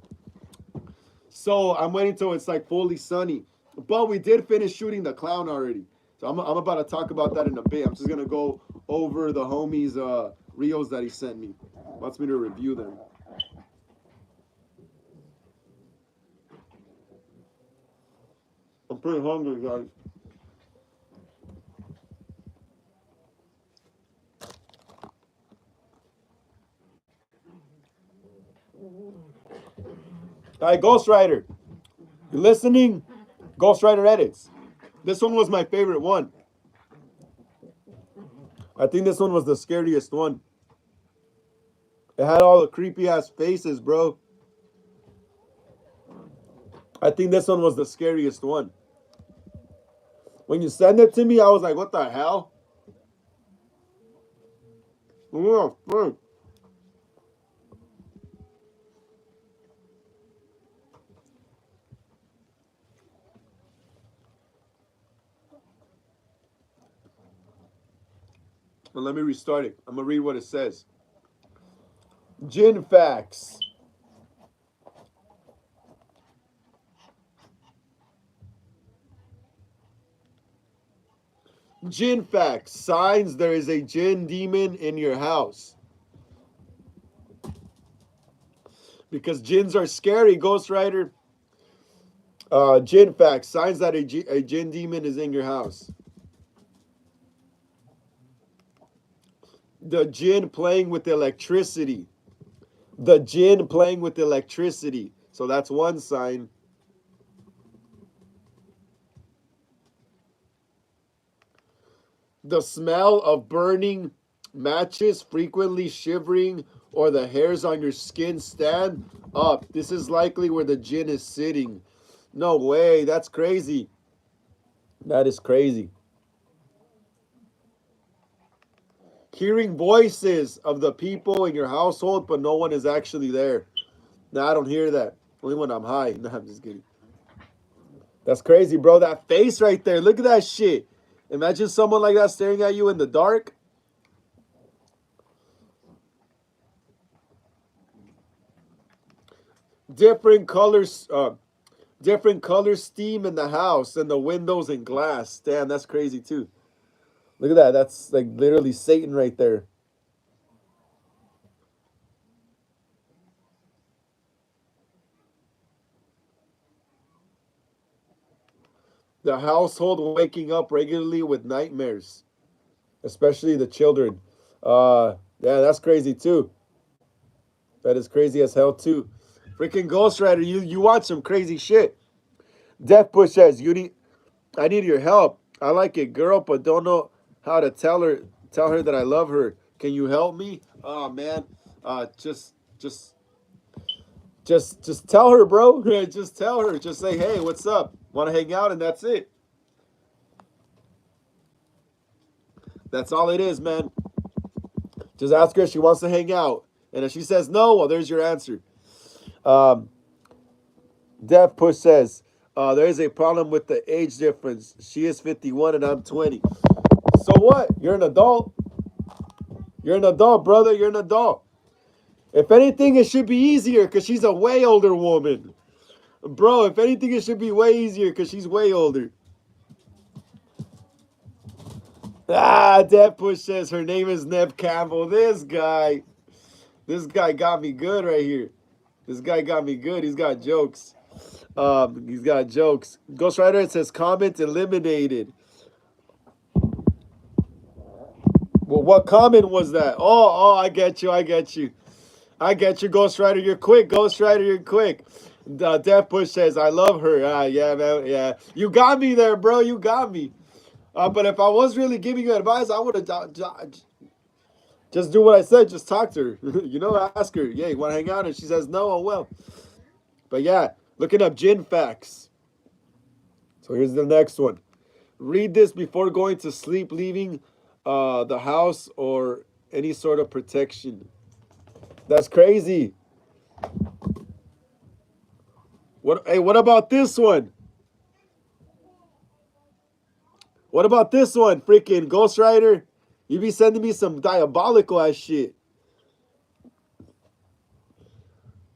So I'm waiting till it's like fully sunny. But we did finish shooting the clown already. So I'm about to talk about that in a bit. I'm just gonna go over the homies reels that he sent me. Wants me to review them. I'm pretty hungry, guys. All right, Ghost Rider. You listening? Ghost Rider edits. This one was my favorite one. I think this one was the scariest one. It had all the creepy ass faces, bro. I think this one was the scariest one. When you sent it to me, I was like, what the hell? Yeah, right. And let me restart it. I'm gonna read what it says. Gin facts. Jinn facts. Signs there is a jinn demon in your house. Because jinns are scary, Ghost Rider. Jinn facts. Signs that a jinn demon is in your house. The jinn playing with electricity. The jinn playing with electricity. So that's one sign. The smell of burning matches, frequently shivering, or the hairs on your skin stand up. This is likely where the jinn is sitting. No way, that's crazy. That is crazy. Hearing voices of the people in your household, but no one is actually there. No, I don't hear that. Only when I'm high. No, I'm just kidding. That's crazy, bro. That face right there. Look at that shit. Imagine someone like that staring at you in the dark. Different colors, different color steam in the house and the windows and glass. Damn, that's crazy too. Look at that. That's like literally Satan right there. The household waking up regularly with nightmares, especially the children. Yeah, that's crazy too. That is crazy as hell too. Freaking Ghost Rider, you watch some crazy shit. Death Bush says, "You need, I need your help. I like a girl, but don't know how to tell her that I love her. Can you help me?" Oh man, just tell her, bro. Just tell her. Just say, "Hey, what's up? Want to hang out?" And that's it. That's all it is, man. Just ask her if she wants to hang out, and if she says no, well, there's your answer. Um, Dev Push says, there is a problem with the age difference. She is 51 and I'm 20. So what? You're an adult. You're an adult, brother. You're an adult. If anything, it should be easier because she's a way older woman. Bro, if anything, it should be way easier because she's way older. Dev Push says her name is Neb Campbell. This guy got me good right here. This guy got me good. He's got jokes. He's got jokes. Ghost Rider, it says comment eliminated. Well, what comment was that? I get you. I get you, Ghost Rider. You're quick, Ghost Rider. You're quick. Death Push says, I love her. Yeah, man. Yeah. You got me there, bro. You got me. But if I was really giving you advice, I would have just do what I said. Just talk to her. Ask her, yeah, you want to hang out? And she says, no, oh, well. But yeah, looking up gin facts. So here's the next one. Read this before going to sleep, leaving the house or any sort of protection. That's crazy. What about this one? What about this one? Freaking Ghost Rider. You be sending me some diabolical ass shit.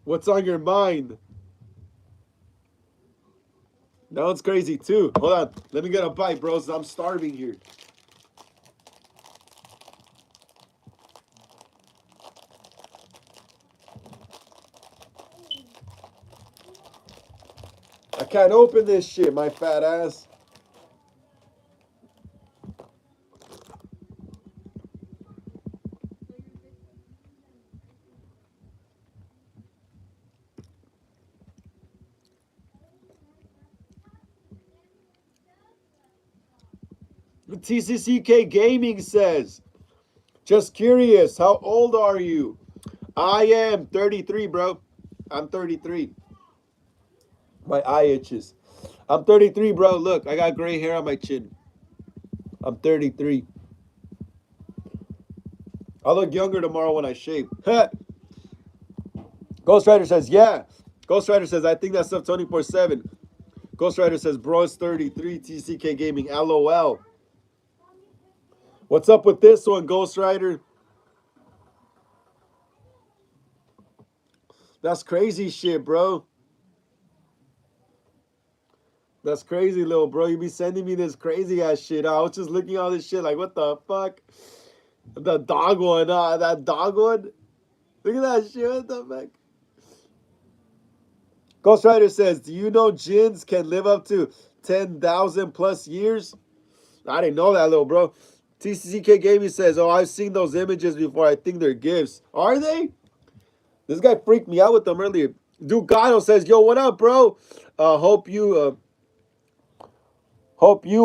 What's on your mind? That one's crazy too. Hold on. Let me get a bite, bros. I'm starving here. I can't open this shit, my fat ass. TCCK Gaming says, just curious, how old are you? I am 33, bro. I'm 33. My eye itches. I'm 33, bro. Look, I got gray hair on my chin. I'm 33. I'll look younger tomorrow when I shave. Ghost Rider says, yeah. Ghost Rider says, I think that's stuff 24/7. Ghost Rider says, bro, it's 33. TCK Gaming, LOL. What's up with this one, Ghost Rider? That's crazy shit, bro. That's crazy, little bro. You be sending me this crazy ass shit. I was just looking at all this shit like, what the fuck? The dog one, that dog one. Look at that shit. What the fuck? Ghost Rider says, do you know jinns can live up to 10,000 plus years? I didn't know that, little bro. TCK Gaming says, oh, I've seen those images before. I think they're gifts. Are they? This guy freaked me out with them earlier. Ducado says, yo, what up, bro? Hope you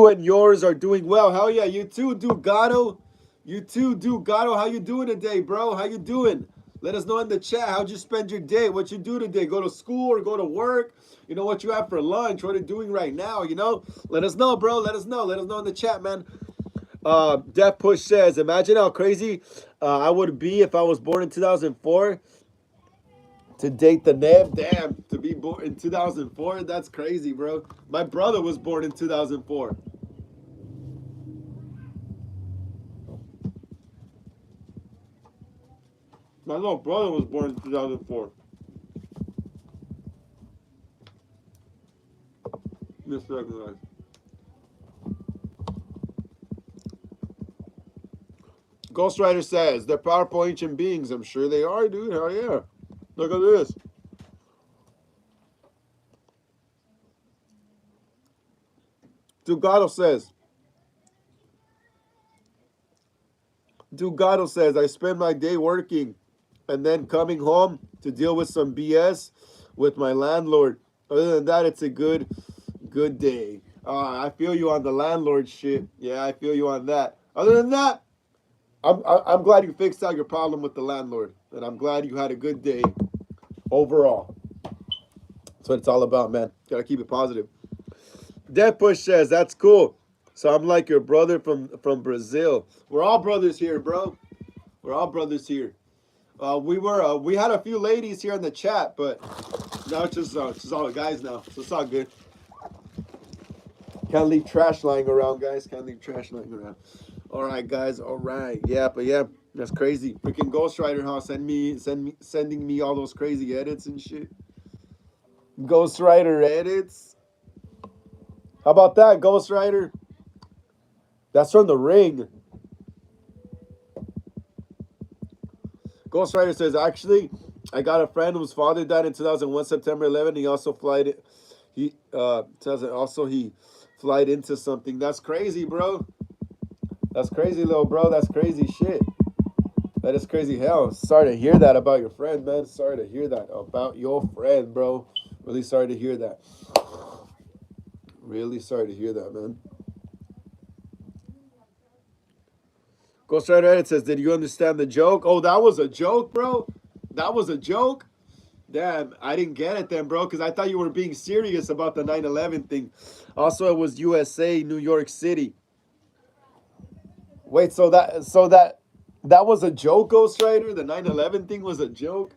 and yours are doing well. Hell yeah, you too, Ducado. You too, Ducado. How you doing today, bro? How you doing? Let us know in the chat. How'd you spend your day? What you do today? Go to school or go to work? You know what you have for lunch? What are you doing right now? Let us know, bro. Let us know. Let us know in the chat, man. Death Push says, imagine how crazy I would be if I was born in 2004. To date the neb, damn. To be born in 2004, that's crazy, bro. My brother was born in 2004. My little brother was born in 2004. Misrecognized. Ghost Rider says, they're powerful ancient beings. I'm sure they are, dude. Hell yeah. Look at this. Dugado says, I spend my day working and then coming home to deal with some BS with my landlord. Other than that, it's a good day. I feel you on the landlord shit. Yeah, I feel you on that. Other than that, I'm glad you fixed out your problem with the landlord, and I'm glad you had a good day overall. That's what it's all about, man. Gotta keep it positive. Dead Push says, that's cool. So I'm like your brother from Brazil. We're all brothers here, bro. We're all brothers here. We had a few ladies here in the chat, but now it's just all guys now, so it's all good. Can't leave trash lying around, guys. Can't leave trash lying around. All right, guys. All right. Yeah, but yeah, that's crazy. Freaking Ghost Rider, huh? Sending me all those crazy edits and shit. Ghost Rider edits. How about that, Ghost Rider? That's from The Ring. Ghost Rider says, actually, I got a friend whose father died in 2001, September 11. He also flied. He flied into something. That's crazy, bro. That's crazy, little bro. That's crazy shit. That is crazy hell. Sorry to hear that about your friend, man. Sorry to hear that about your friend, bro. Really sorry to hear that. Really sorry to hear that, man. Ghost Rider Edit says, did you understand the joke? Oh, that was a joke, bro? That was a joke? Damn, I didn't get it then, bro, because I thought you were being serious about the 9/11 thing. Also, it was USA, New York City. Wait, so that was a joke, Ghost Rider? The 9/11 thing was a joke?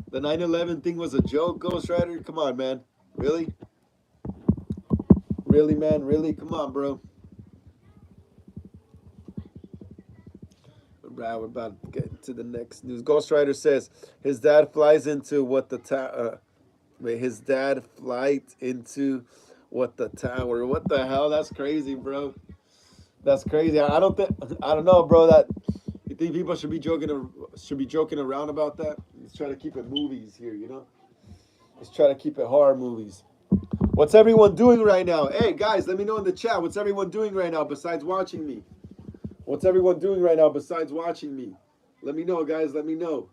The 9/11 thing was a joke, Ghost Rider? Come on, man. Really? Really, man? Really? Come on, bro. Right, we're about to get to the next news. Ghost Rider says his dad flies into what the his dad flight into what the tower. What the hell? That's crazy, bro. That's crazy. I don't know, bro. That you think people should be joking around about that? Let's try to keep it movies here, you know. Let's try to keep it horror movies. What's everyone doing right now? Hey guys, let me know in the chat. What's everyone doing right now besides watching me? What's everyone doing right now besides watching me? Let me know, guys. Let me know.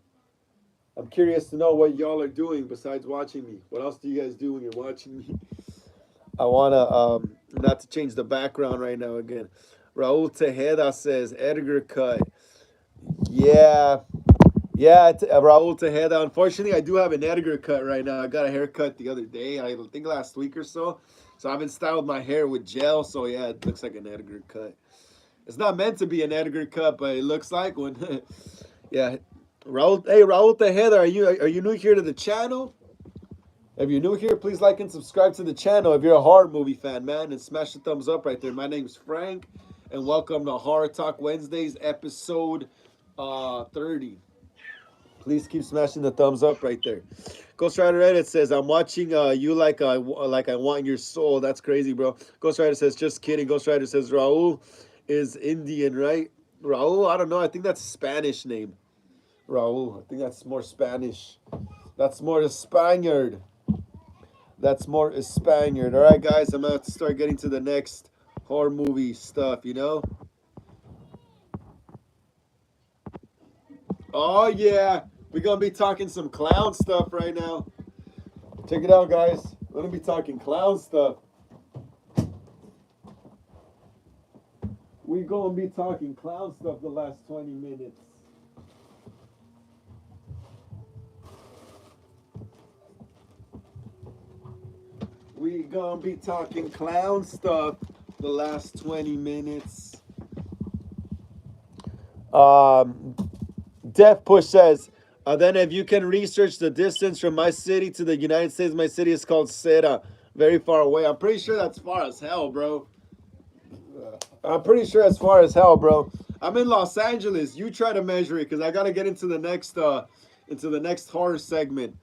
I'm curious to know what y'all are doing besides watching me. What else do you guys do when you're watching me? I want to, not to change the background right now again. Raul Tejeda says, Edgar cut. Yeah. Yeah, Raul Tejeda. Unfortunately, I do have an Edgar cut right now. I got a haircut the other day. I think last week or so. So I haven't styled my hair with gel. So yeah, it looks like an Edgar cut. It's not meant to be an Edgar cut, but it looks like one. Yeah. Raul, hey, Raul Tejeda, are you new here to the channel? If you're new here, please like and subscribe to the channel. If you're a horror movie fan, man, and smash the thumbs up right there. My name's Frank, and welcome to Horror Talk Wednesdays, episode 30. Please keep smashing the thumbs up right there. Ghost Rider Edit says, I'm watching you like I want your soul. That's crazy, bro. Ghost Rider says, just kidding. Ghost Rider says, Raul is Indian, right? Raul, I don't know. I think that's a Spanish name. Raul. I think that's more Spanish. That's more a Spaniard. That's more a Spaniard. All right, guys, I'm about to start getting to the next horror movie stuff, you know? Oh, yeah. We're going to be talking some clown stuff right now. Check it out, guys. We're going to be talking clown stuff. We're going to be talking clown stuff the last 20 minutes. We're going to be talking clown stuff the last 20 minutes. Death Push says, then if you can research the distance from my city to the United States, my city is called Sera. Very far away. I'm pretty sure that's far as hell, bro. I'm pretty sure as far as hell, bro. I'm in Los Angeles. You try to measure it, because I gotta get into the next horror segment.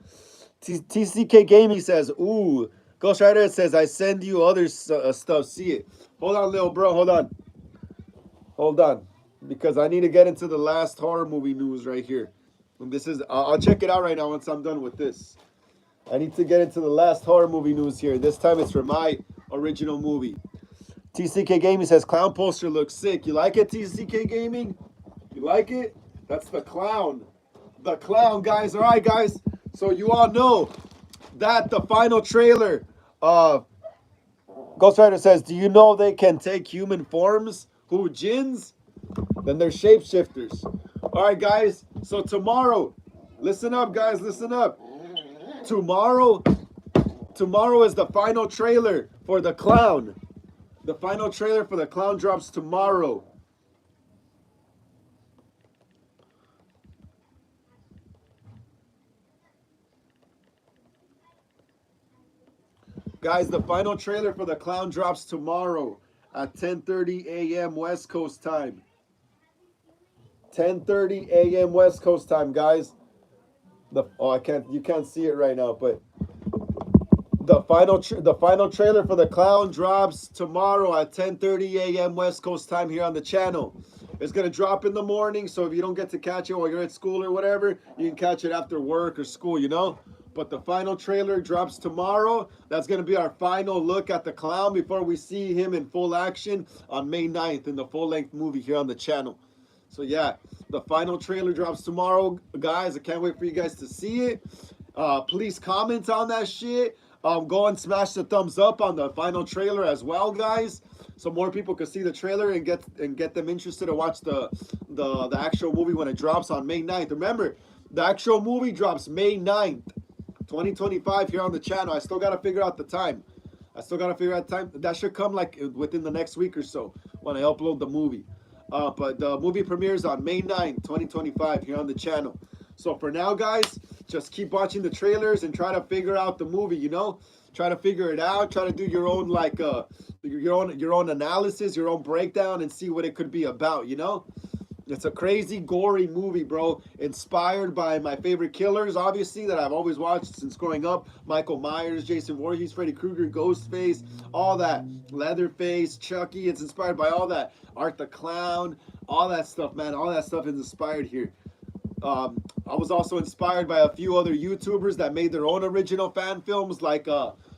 TCK Gaming says, ooh. Ghost Rider says, I send you other stuff. See it. Hold on, little bro. Hold on. Hold on. Because I need to get into the last horror movie news right here. And this is, I'll check it out right now once I'm done with this. I need to get into the last horror movie news here. This time it's for my original movie. TCK Gaming says, clown poster looks sick. You like it, TCK Gaming? You like it? That's the clown. The clown, guys. All right, guys. So you all know that the final trailer, Ghost Rider says, do you know they can take human forms? Who, jinns? Then they're shapeshifters. All right, guys. So tomorrow, listen up, guys. Listen up. Tomorrow is the final trailer for the clown. The final trailer for the clown drops tomorrow. Guys, the final trailer for the clown drops tomorrow at 10:30 a.m. West Coast time. 10:30 a.m. West Coast time, guys. You can't see it right now, but the final trailer for the clown drops tomorrow at 10:30 a.m. West Coast time here on the channel. It's gonna drop in the morning, so if you don't get to catch it while you're at school or whatever, you can catch it after work or school, you know? But the final trailer drops tomorrow. That's going to be our final look at the clown before we see him in full action on May 9th in the full-length movie here on the channel. So yeah, the final trailer drops tomorrow, guys. I can't wait for you guys to see it. Please comment on that shit. Go and smash the thumbs up on the final trailer as well, guys, so more people can see the trailer and get them interested to watch the actual movie when it drops on May 9th. Remember, the actual movie drops May 9th. 2025 here on the channel. I still got to figure out the time. That should come like within the next week or so when I upload the movie. But the movie premieres on May 9th, 2025 here on the channel. So for now, guys, just keep watching the trailers and try to figure out the movie, you know? Try to figure it out. Try to do your own your own analysis, your own breakdown, and see what it could be about, you know? It's a crazy, gory movie, bro. Inspired by my favorite killers, obviously, that I've always watched since growing up. Michael Myers, Jason Voorhees, Freddy Krueger, Ghostface, all that. Leatherface, Chucky. It's inspired by all that. Art the Clown, all that stuff, man. All that stuff is inspired here. I was also inspired by a few other YouTubers that made their own original fan films, like,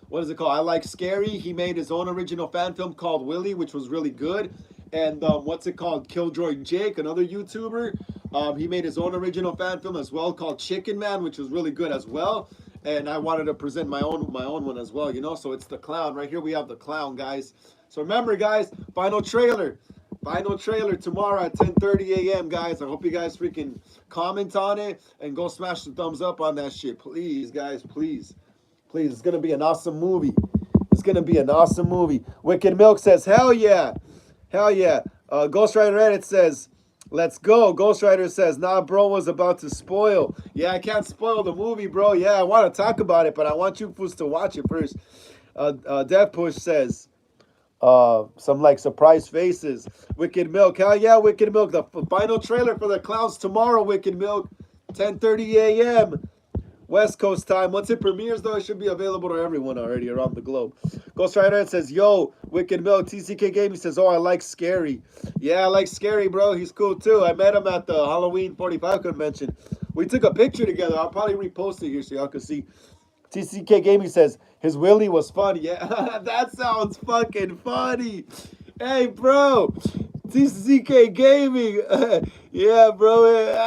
what is it called? I Like Scary. He made his own original fan film called Willie, which was really good. And what's it called? Killjoy Jake, another YouTuber. He made his own original fan film as well called Chicken Man, which was really good as well. And I wanted to present my own one as well, you know. So it's the clown. Right here we have the clown, guys. So remember, guys, final trailer tomorrow at 10:30 a.m., guys. I hope you guys freaking comment on it and go smash the thumbs up on that shit. Please, guys, please. Please, it's going to be an awesome movie. It's going to be an awesome movie. Wicked Milk says, hell yeah. Hell yeah. Ghost Rider Edit says, let's go. Ghost Rider says, nah, bro was about to spoil. Yeah, I can't spoil the movie, bro. Yeah, I want to talk about it, but I want you fools to watch it first. Death Push says, some like surprise faces. Wicked Milk. Hell yeah, Wicked Milk. The final trailer for the clowns tomorrow, Wicked Milk. 10:30 a.m. West Coast time. Once it premieres, though, it should be available to everyone already around the globe. Ghost Rider says, yo, Wicked Milk. TCK Gaming says, oh, I like Scary. Yeah, I like Scary, bro. He's cool, too. I met him at the Halloween 45 convention. We took a picture together. I'll probably repost it here so y'all can see. TCK Gaming says, his Willie was funny. Yeah, that sounds fucking funny. Hey, bro. TCK Gaming. Yeah, bro.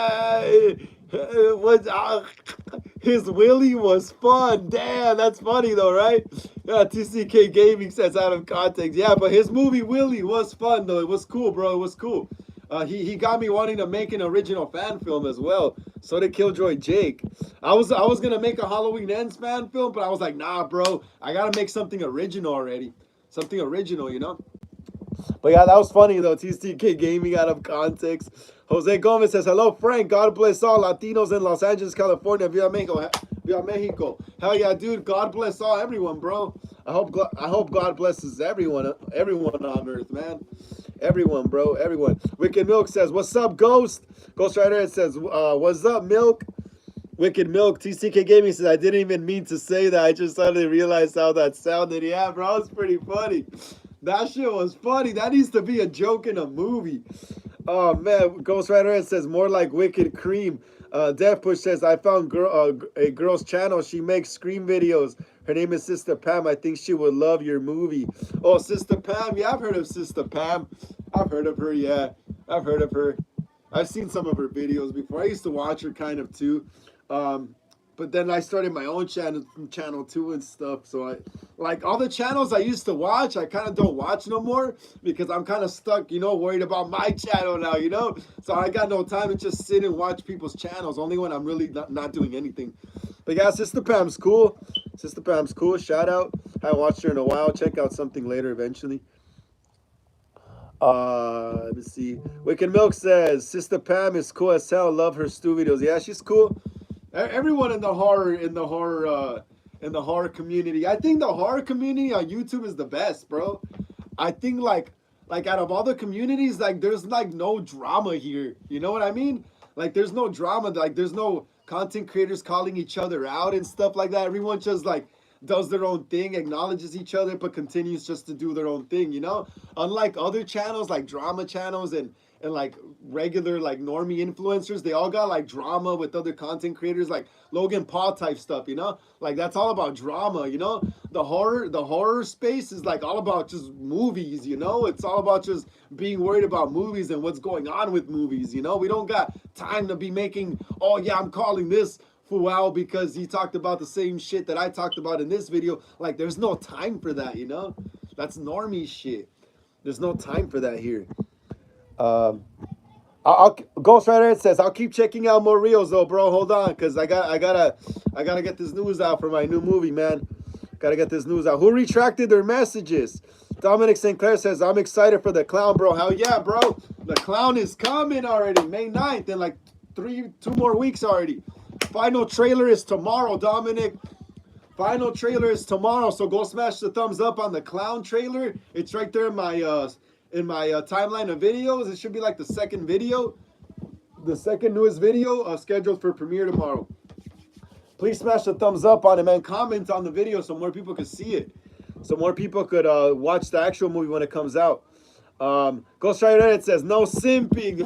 His Willie was fun. Damn, that's funny though, right? Yeah, TCK Gaming says out of context. Yeah, but his movie Willie was fun though. It was cool, bro. It was cool. He got me wanting to make an original fan film as well. So did Killjoy Jake. I was gonna make a Halloween Ends fan film, but I was like, nah, bro. I gotta make something original already. Something original, you know? But yeah, that was funny though. TCK Gaming out of context. Jose Gomez says, hello, Frank. God bless all Latinos in Los Angeles, California. Viva Mexico. Viva Mexico. Hell yeah, dude. God bless all everyone, bro. I hope God blesses everyone on earth, man. Everyone, bro. Everyone. Wicked Milk says, what's up, Ghost? Ghost Rider says, what's up, Milk? Wicked Milk. TCK Gaming says, I didn't even mean to say that. I just suddenly realized how that sounded. Yeah, bro. It's pretty funny. That shit was funny. That needs to be a joke in a movie. Oh, man. Ghost Rider says, more like Wicked Cream. Death Push says, I found a girl's channel. She makes Scream videos. Her name is Sister Pam. I think she would love your movie. Oh, Sister Pam. Yeah, I've heard of Sister Pam. I've heard of her, yeah. I've heard of her. I've seen some of her videos before. I used to watch her kind of too. But then I started my own channel too and stuff. So I like all the channels I used to watch, I kind of don't watch no more because I'm kind of stuck, you know, worried about my channel now, you know? So I got no time to just sit and watch people's channels, only when I'm really not doing anything. But yeah, Sister Pam's cool. Sister Pam's cool. Shout out. I haven't watched her in a while. Check out something later eventually. Let me see. Wicked Milk says, Sister Pam is cool as hell. Love her stew videos. Yeah, she's cool. Everyone in the horror community. I think the horror community on YouTube is the best, bro. I think like out of all the communities, like there's like no drama here. You know what I mean? Like there's no drama. Like there's no content creators calling each other out and stuff like that. Everyone just like does their own thing, acknowledges each other, but continues just to do their own thing, you know? Unlike other channels like drama channels and like regular like normie influencers, they all got like drama with other content creators like Logan Paul type stuff, you know? Like that's all about drama, you know? The horror space is like all about just movies, you know? It's all about just being worried about movies and what's going on with movies, you know? We don't got time to be making, oh yeah, I'm calling this fool out because he talked about the same shit that I talked about in this video. Like there's no time for that, you know? That's normie shit. There's no time for that here. Ghost Rider says, I'll keep checking out more reels though, bro. Hold on, because I gotta get this news out for my new movie, man. Gotta get this news out. Who retracted their messages? Dominic St. Clair says, I'm excited for the clown, bro. Hell yeah, bro. The clown is coming already, May 9th, in like 2 more weeks already. Final trailer is tomorrow, Dominic. Final trailer is tomorrow, so go smash the thumbs up on the clown trailer. It's right there in my timeline of videos. It should be like the second newest video scheduled for premiere tomorrow. Please smash the thumbs up on it, man. Comment on the video so more people could see it, so more people could watch the actual movie when it comes out. Ghost Rider Edit says, no simping.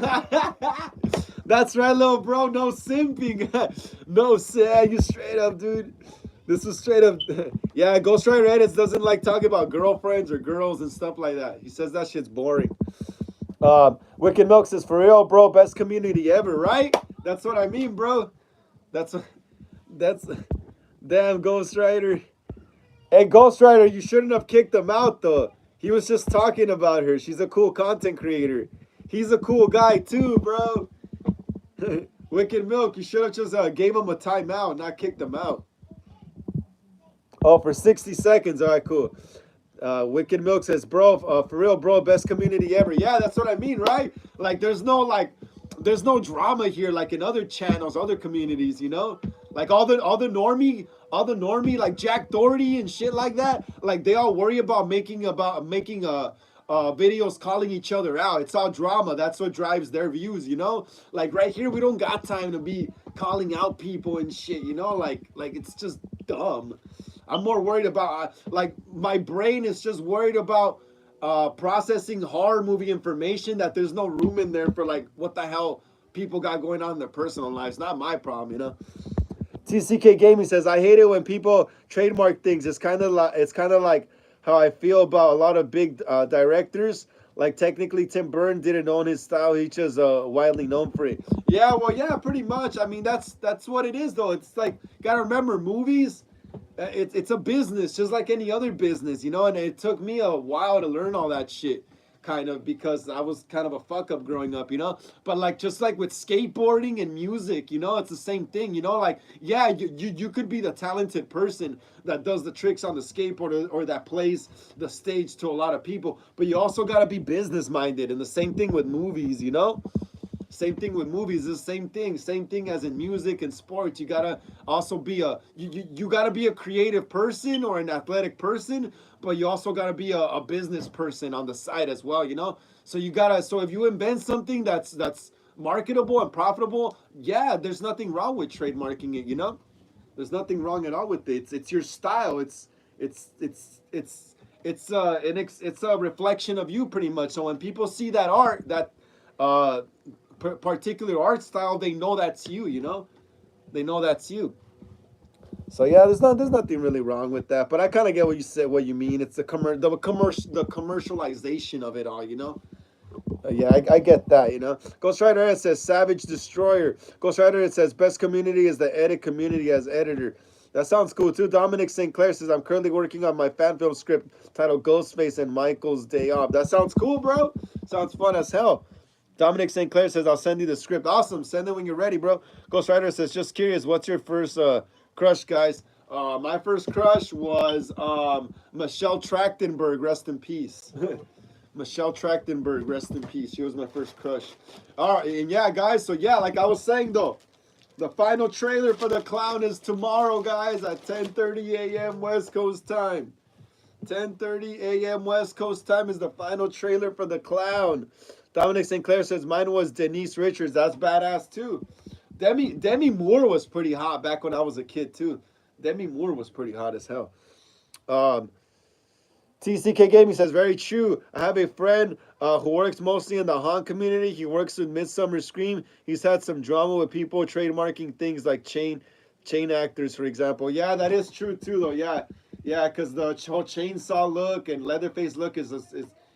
That's right, little bro. No simping. No, you straight up, dude. This is straight up. Yeah, Ghost Rider Edits doesn't like talking about girlfriends or girls and stuff like that. He says that shit's boring. Wicked Milk says, for real, bro, best community ever, right? That's what I mean, bro. That's damn, Ghost Rider. Hey, Ghost Rider, you shouldn't have kicked him out, though. He was just talking about her. She's a cool content creator. He's a cool guy, too, bro. Wicked Milk, you should have just gave him a timeout, not kicked him out. Oh, for 60 seconds. All right, cool. Wicked Milk says, bro, for real, bro, best community ever. Yeah, that's what I mean, right? Like, there's no drama here like in other channels, other communities, you know? Like all the normie, like Jack Doherty and shit like that. Like they all worry about making videos calling each other out. It's all drama. That's what drives their views, you know? Like right here, we don't got time to be calling out people and shit, you know? Like it's just dumb. I'm more worried about, like, my brain is just worried about processing horror movie information that there's no room in there for, like, what the hell people got going on in their personal lives. Not my problem, you know? TCK Gaming says, I hate it when people trademark things. It's kind of like how I feel about a lot of big directors. Like, technically, Tim Burton didn't own his style. He just widely known for it. Yeah, well, yeah, pretty much. I mean, that's what it is, though. It's like, gotta remember, movies... It's a business just like any other business, you know, and it took me a while to learn all that shit, kind of, because I was kind of a fuck up growing up, you know. But like just like with skateboarding and music, you know, it's the same thing, you know. Like, yeah, you could be the talented person that does the tricks on the skateboard or that plays the stage to a lot of people, but you also got to be business minded. And the same thing with movies, you know. Same thing with movies. It's the same thing. Same thing as in music and sports. You gotta also be you gotta be a creative person or an athletic person, but you also gotta be a business person on the side as well. You know. So you gotta. So if you invent something that's marketable and profitable, yeah, there's nothing wrong with trademarking it. You know. There's nothing wrong at all with it. It's your style. It's it's it's it's a reflection of you pretty much. So when people see that art, that uh particular art style, they know that's you. You know, they know that's you. So yeah, there's nothing really wrong with that. But I kind of get what you said, what you mean. It's the commercialization of it all. You know. Yeah, I get that, you know. Ghost Rider it says Savage Destroyer. Ghost Rider it says best community is the edit community as editor. That sounds cool too. Dominic St. Clair says I'm currently working on my fan film script titled Ghostface and Michael's Day Off. That sounds cool, bro. Sounds fun as hell. Dominic St. Clair says I'll send you the script. Awesome. Send it when you're ready, bro. Ghost Rider says just curious, what's your first crush, guys? My first crush was Michelle Trachtenberg. Rest in peace. Michelle Trachtenberg, rest in peace. She was my first crush. All right, and yeah, guys. So yeah, like I was saying though, the final trailer for The Clown is tomorrow, guys, at 10:30 a.m. West Coast time. 10:30 a.m. West Coast time is the final trailer for The Clown. Dominic St. Clair says mine was Denise Richards. That's badass too. Demi Moore was pretty hot back when I was a kid too. Demi Moore was pretty hot as hell. TCK Gaming says, very true. I have a friend who works mostly in the haunt community. He works with Midsummer Scream. He's had some drama with people trademarking things like chain actors, for example. Yeah, that is true too, though. Yeah, because the whole chainsaw look and Leatherface look is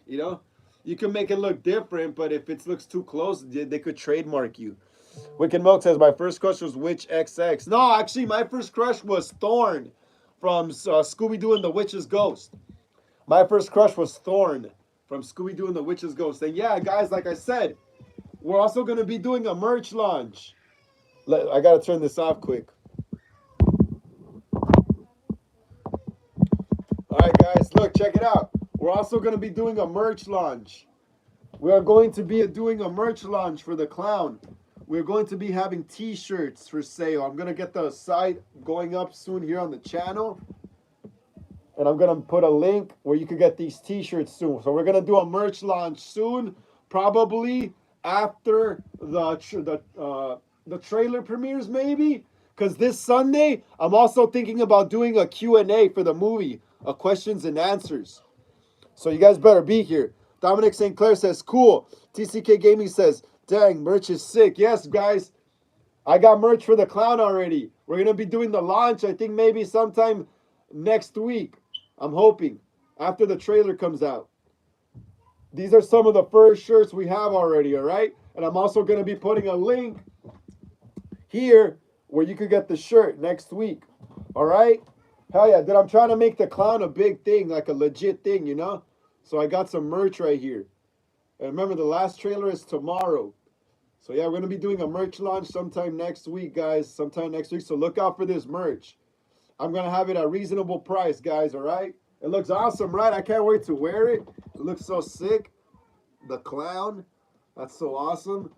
you know, you can make it look different, but if it looks too close, they could trademark you. Wicked Milk says, my first crush was Witch XX. No, actually, my first crush was Thorn from Scooby-Doo and the Witch's Ghost. My first crush was Thorn from Scooby-Doo and the Witch's Ghost. And yeah, guys, like I said, we're also going to be doing a merch launch. I got to turn this off quick. All right, guys, look, check it out. We're also going to be doing a merch launch. We are going to be doing a merch launch for The Clown. We're going to be having t-shirts for sale. I'm going to get the site going up soon here on the channel. And I'm going to put a link where you can get these t-shirts soon. So we're going to do a merch launch soon, probably after the trailer premieres maybe. Because this Sunday, I'm also thinking about doing a Q&A for the movie, a questions and answers. So you guys better be here. Dominic St. Clair says, cool. TCK Gaming says, dang, merch is sick. Yes, guys, I got merch for The Clown already. We're going to be doing the launch, I think maybe sometime next week. I'm hoping, after the trailer comes out. These are some of the first shirts we have already, all right? And I'm also going to be putting a link here where you could get the shirt next week, all right? Hell yeah, dude, I'm trying to make The Clown a big thing, like a legit thing, you know? So I got some merch right here. And remember, the last trailer is tomorrow. So yeah, we're going to be doing a merch launch sometime next week, guys. Sometime next week, so look out for this merch. I'm going to have it at a reasonable price, guys, all right? It looks awesome, right? I can't wait to wear it. It looks so sick. The Clown. That's so awesome.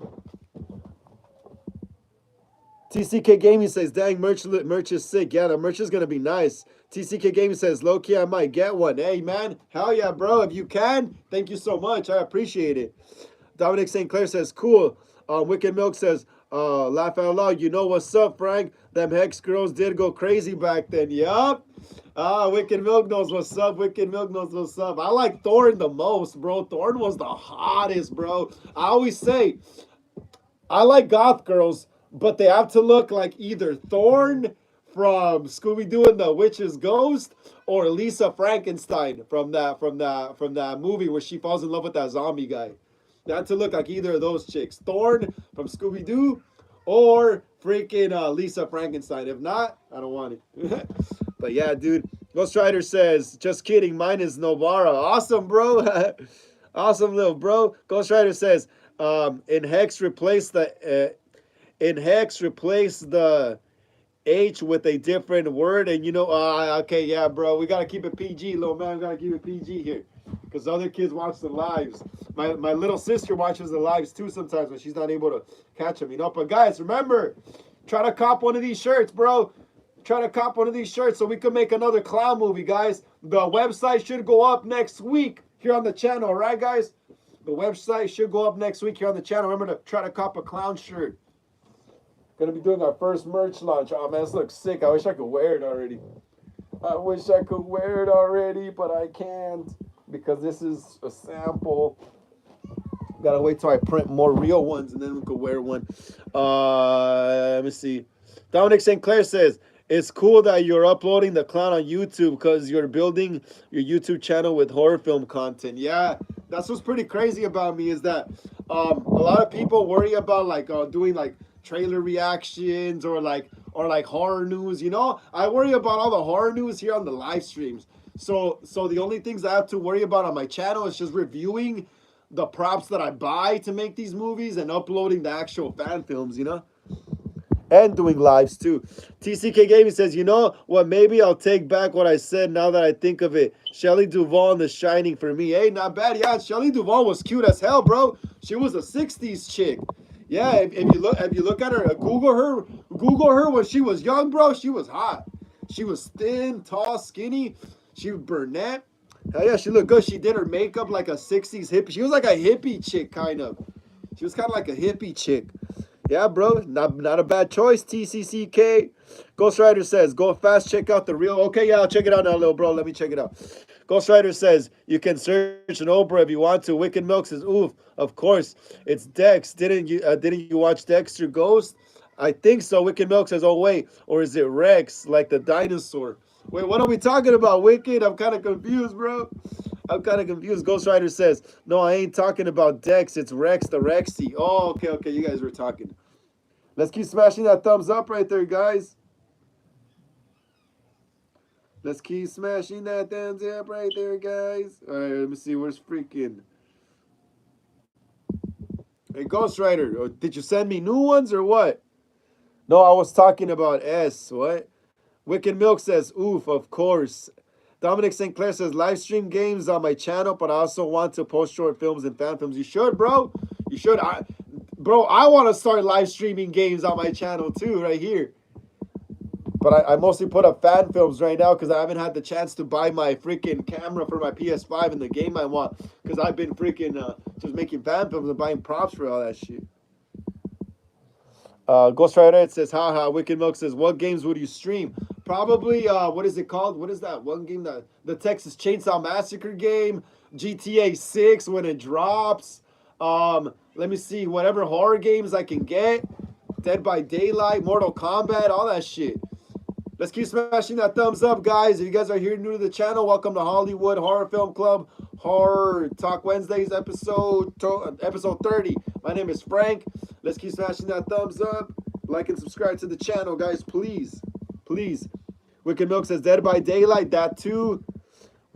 TCK Gaming says, dang, merch is sick. Yeah, the merch is going to be nice. TCK Gaming says, low-key, I might get one. Hey, man. Hell yeah, bro. If you can, thank you so much. I appreciate it. Dominic St. Clair says, cool. Wicked Milk says, laugh out loud. You know what's up, Frank? Them Hex girls did go crazy back then. Yup. Wicked Milk knows what's up. Wicked Milk knows what's up. I like Thorn the most, bro. Thorn was the hottest, bro. I always say, I like goth girls, but they have to look like either Thorn from Scooby-Doo and the Witch's Ghost or Lisa Frankenstein from that movie where she falls in love with that zombie guy. They have to look like either of those chicks. Thorn from Scooby-Doo or freaking Lisa Frankenstein. If not, I don't want it. But yeah, dude. Ghost Rider says, just kidding, mine is Novara. Awesome, bro. Awesome, little bro. Ghost Rider says, in Hex replace the H with a different word. And you know, okay, yeah, bro. We gotta keep it PG, little man. We gotta keep it PG here. because other kids watch the lives. My little sister watches the lives too sometimes when she's not able to catch them, you know. But guys, remember, try to cop one of these shirts, bro. Try to cop one of these shirts so we can make another clown movie, guys. The website should go up next week here on the channel, all right, guys? The website should go up next week here on the channel. Remember to try to cop a clown shirt. Gonna be doing our first merch launch. Oh man, this looks sick. I wish I could wear it already. I wish I could wear it already, but I can't because this is a sample. Gotta wait till I print more real ones and then we could wear one. Let me see. Dominic St. Clair says, it's cool that you're uploading the clown on YouTube because you're building your YouTube channel with horror film content. Yeah, that's what's pretty crazy about me is that a lot of people worry about like doing like trailer reactions or like horror news. You know, I worry about all the horror news here on the live streams. So the only things I have to worry about on my channel is just reviewing the props that I buy to make these movies and uploading the actual fan films, you know? And doing lives too. TCK Gaming says, you know what, maybe I'll take back what I said now that I think of it. Shelley Duvall in The Shining for me. Hey, not bad. Yeah, Shelley Duvall was cute as hell, bro. She was a 60s chick. Yeah, if you look at her, Google her when she was young, bro, she was hot. She was thin, tall, skinny. She was brunette. Hell yeah, she looked good. She did her makeup like a 60s hippie. She was like a hippie chick, kind of. She was kind of like a hippie chick. Yeah, bro, not a bad choice, TCCK. Ghost Rider says, go fast, check out the real. Okay, yeah, I'll check it out now, little bro. Let me check it out. Ghost Rider says, you can search an Oprah if you want to. Wicked Milk says, oof, of course, it's Dex. Didn't you watch Dexter Ghost? I think so. Wicked Milk says, oh, wait, or is it Rex, like the dinosaur? Wait, what are we talking about, Wicked? I'm kind of confused, bro. I'm kind of confused. Ghost Rider says, no, I ain't talking about Dex. It's Rex the Rexy. Oh, okay. You guys were talking. Let's keep smashing that thumbs up right there, guys. Let's keep smashing that thumbs up right there, guys. All right, let me see. Where's freaking... Hey, Ghost Rider, did you send me new ones or what? No, I was talking about S. What? Wicked Milk says, oof, of course. Dominic St. Clair says, live stream games on my channel, but I also want to post short films and fan films. You should, bro. You should. Bro, I want to start live streaming games on my channel too, right here. But I mostly put up fan films right now because I haven't had the chance to buy my freaking camera for my PS5 and the game I want. Because I've been freaking just making fan films and buying props for all that shit. Ghost Rider, it says, haha. Wicked Milk says, what games would you stream? Probably, what is it called? What is that one game? The Texas Chainsaw Massacre game. GTA 6 when it drops. Let me see. Whatever horror games I can get. Dead by Daylight, Mortal Kombat, all that shit. Let's keep smashing that thumbs up, guys. If you guys are here new to the channel, welcome to Hollywood Horror Film Club Horror Talk Wednesdays episode 30. My name is Frank. Let's keep smashing that thumbs up. Like and subscribe to the channel, guys, please. Please. Wicked Milk says Dead by Daylight, that too.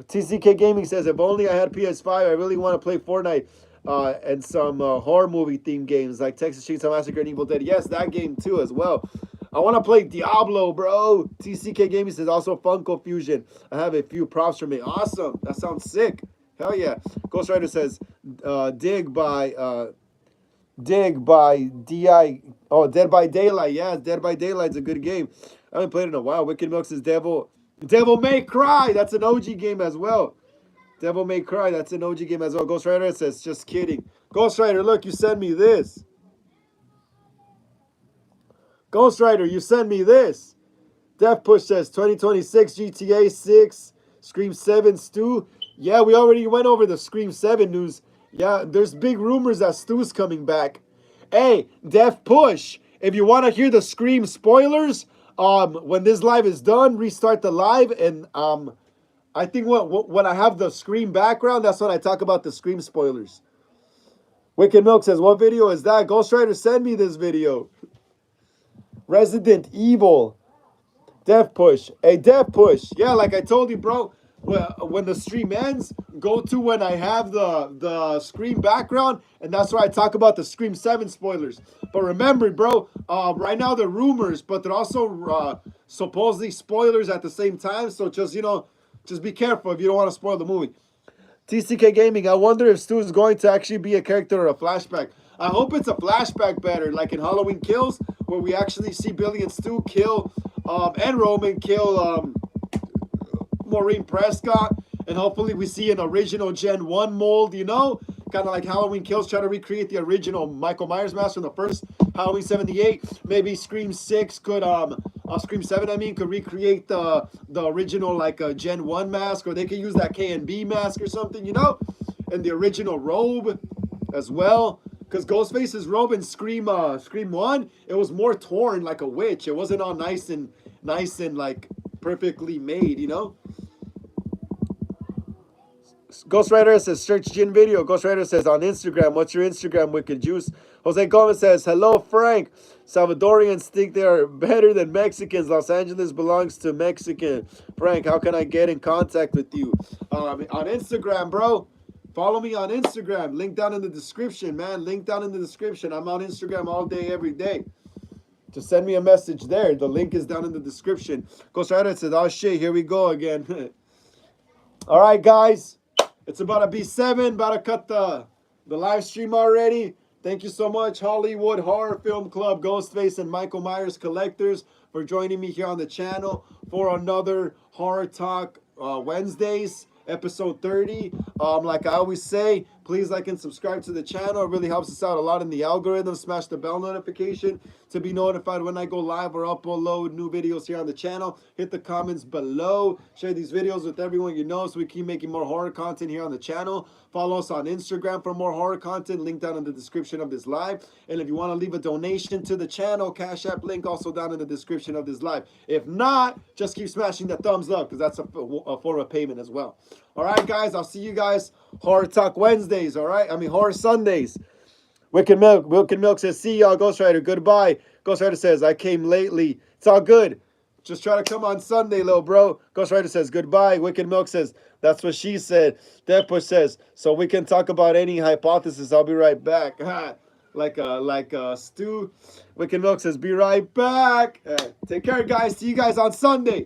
TCK Gaming says, if only I had PS5, I really want to play Fortnite and some horror movie themed games like Texas Chainsaw Massacre and Evil Dead. Yes, that game too as well. I want to play Diablo, bro. TCK Gaming says also Funko Fusion. I have a few props from it. Awesome. That sounds sick. Hell yeah. Ghost Rider says Dig by DI. Oh, Dead by Daylight. Yeah, Dead by Daylight's a good game. I haven't played it in a while. Wicked Milk says Devil May Cry. That's an OG game as well. Devil May Cry. That's an OG game as well. Ghost Rider says, just kidding. Ghost Rider, look, you sent me this. Ghost Rider, you sent me this. Death Push says 2026 GTA 6, Scream 7 Stu. Yeah, we already went over the Scream 7 news. Yeah, there's big rumors that Stu's coming back. Hey, Death Push, if you want to hear the Scream spoilers, when this live is done, restart the live, and I think when I have the Scream background, that's when I talk about the Scream spoilers. Wicked Milk says, what video is that? Ghost Rider, send me this video. Resident Evil. Death Push. Hey, Death Push. Yeah, like I told you, bro, when the stream ends, go to when I have the Scream background, and that's where I talk about the Scream 7 spoilers. But remember, bro, right now they're rumors, but they're also supposedly spoilers at the same time, so just, just be careful if you don't want to spoil the movie. TCK Gaming, I wonder if Stu is going to actually be a character or a flashback. I hope it's a flashback better, like in Halloween Kills, where we actually see Billy and Stu kill, and Roman kill Maureen Prescott, and hopefully we see an original Gen 1 mold, you know? Kind of like Halloween Kills, try to recreate the original Michael Myers mask from the first Halloween 78. Maybe Scream 6 could, Scream 7, I mean, could recreate the original, like, Gen 1 mask, or they could use that K&B mask or something, you know? And the original robe as well. Because Ghostface's robe in Scream 1, it was more torn like a witch. It wasn't all nice and like perfectly made, you know? Ghost Rider says, search Jin video. Ghost Rider says, on Instagram, what's your Instagram, Wicked Juice? Jose Gomez says, hello, Frank. Salvadorians think they are better than Mexicans. Los Angeles belongs to Mexican. Frank, how can I get in contact with you? On Instagram, bro. Follow me on Instagram. Link down in the description, man. Link down in the description. I'm on Instagram all day, every day. Just send me a message there. The link is down in the description. Ghost Rider says, oh, shit, here we go again. All right, guys. It's about to be 7. About to cut the live stream already. Thank you so much, Hollywood Horror Film Club, Ghostface, and Michael Myers Collectors, for joining me here on the channel for another Horror Talk Wednesdays, episode 30. Like I always say, please like and subscribe to the channel. It really helps us out a lot in the algorithm. Smash the bell notification to be notified when I go live or upload new videos here on the channel. Hit the comments below. Share these videos with everyone you know so we keep making more horror content here on the channel. Follow us on Instagram for more horror content. Link down in the description of this live. And if you want to leave a donation to the channel, Cash App link also down in the description of this live. If not, just keep smashing the thumbs up because that's a form of payment as well. All right, guys. I'll see you guys Horror Talk Wednesdays. All right. Horror Sundays. Wicked Milk says, see y'all, Ghost Rider. Goodbye. Ghost Rider says, I came lately. It's all good. Just try to come on Sunday, little bro. Ghost Rider says, goodbye. Wicked Milk says, that's what she said. Deadpush says, so we can talk about any hypothesis. I'll be right back. like Stu. Wicked Milk says, be right back. Take care, guys. See you guys on Sunday.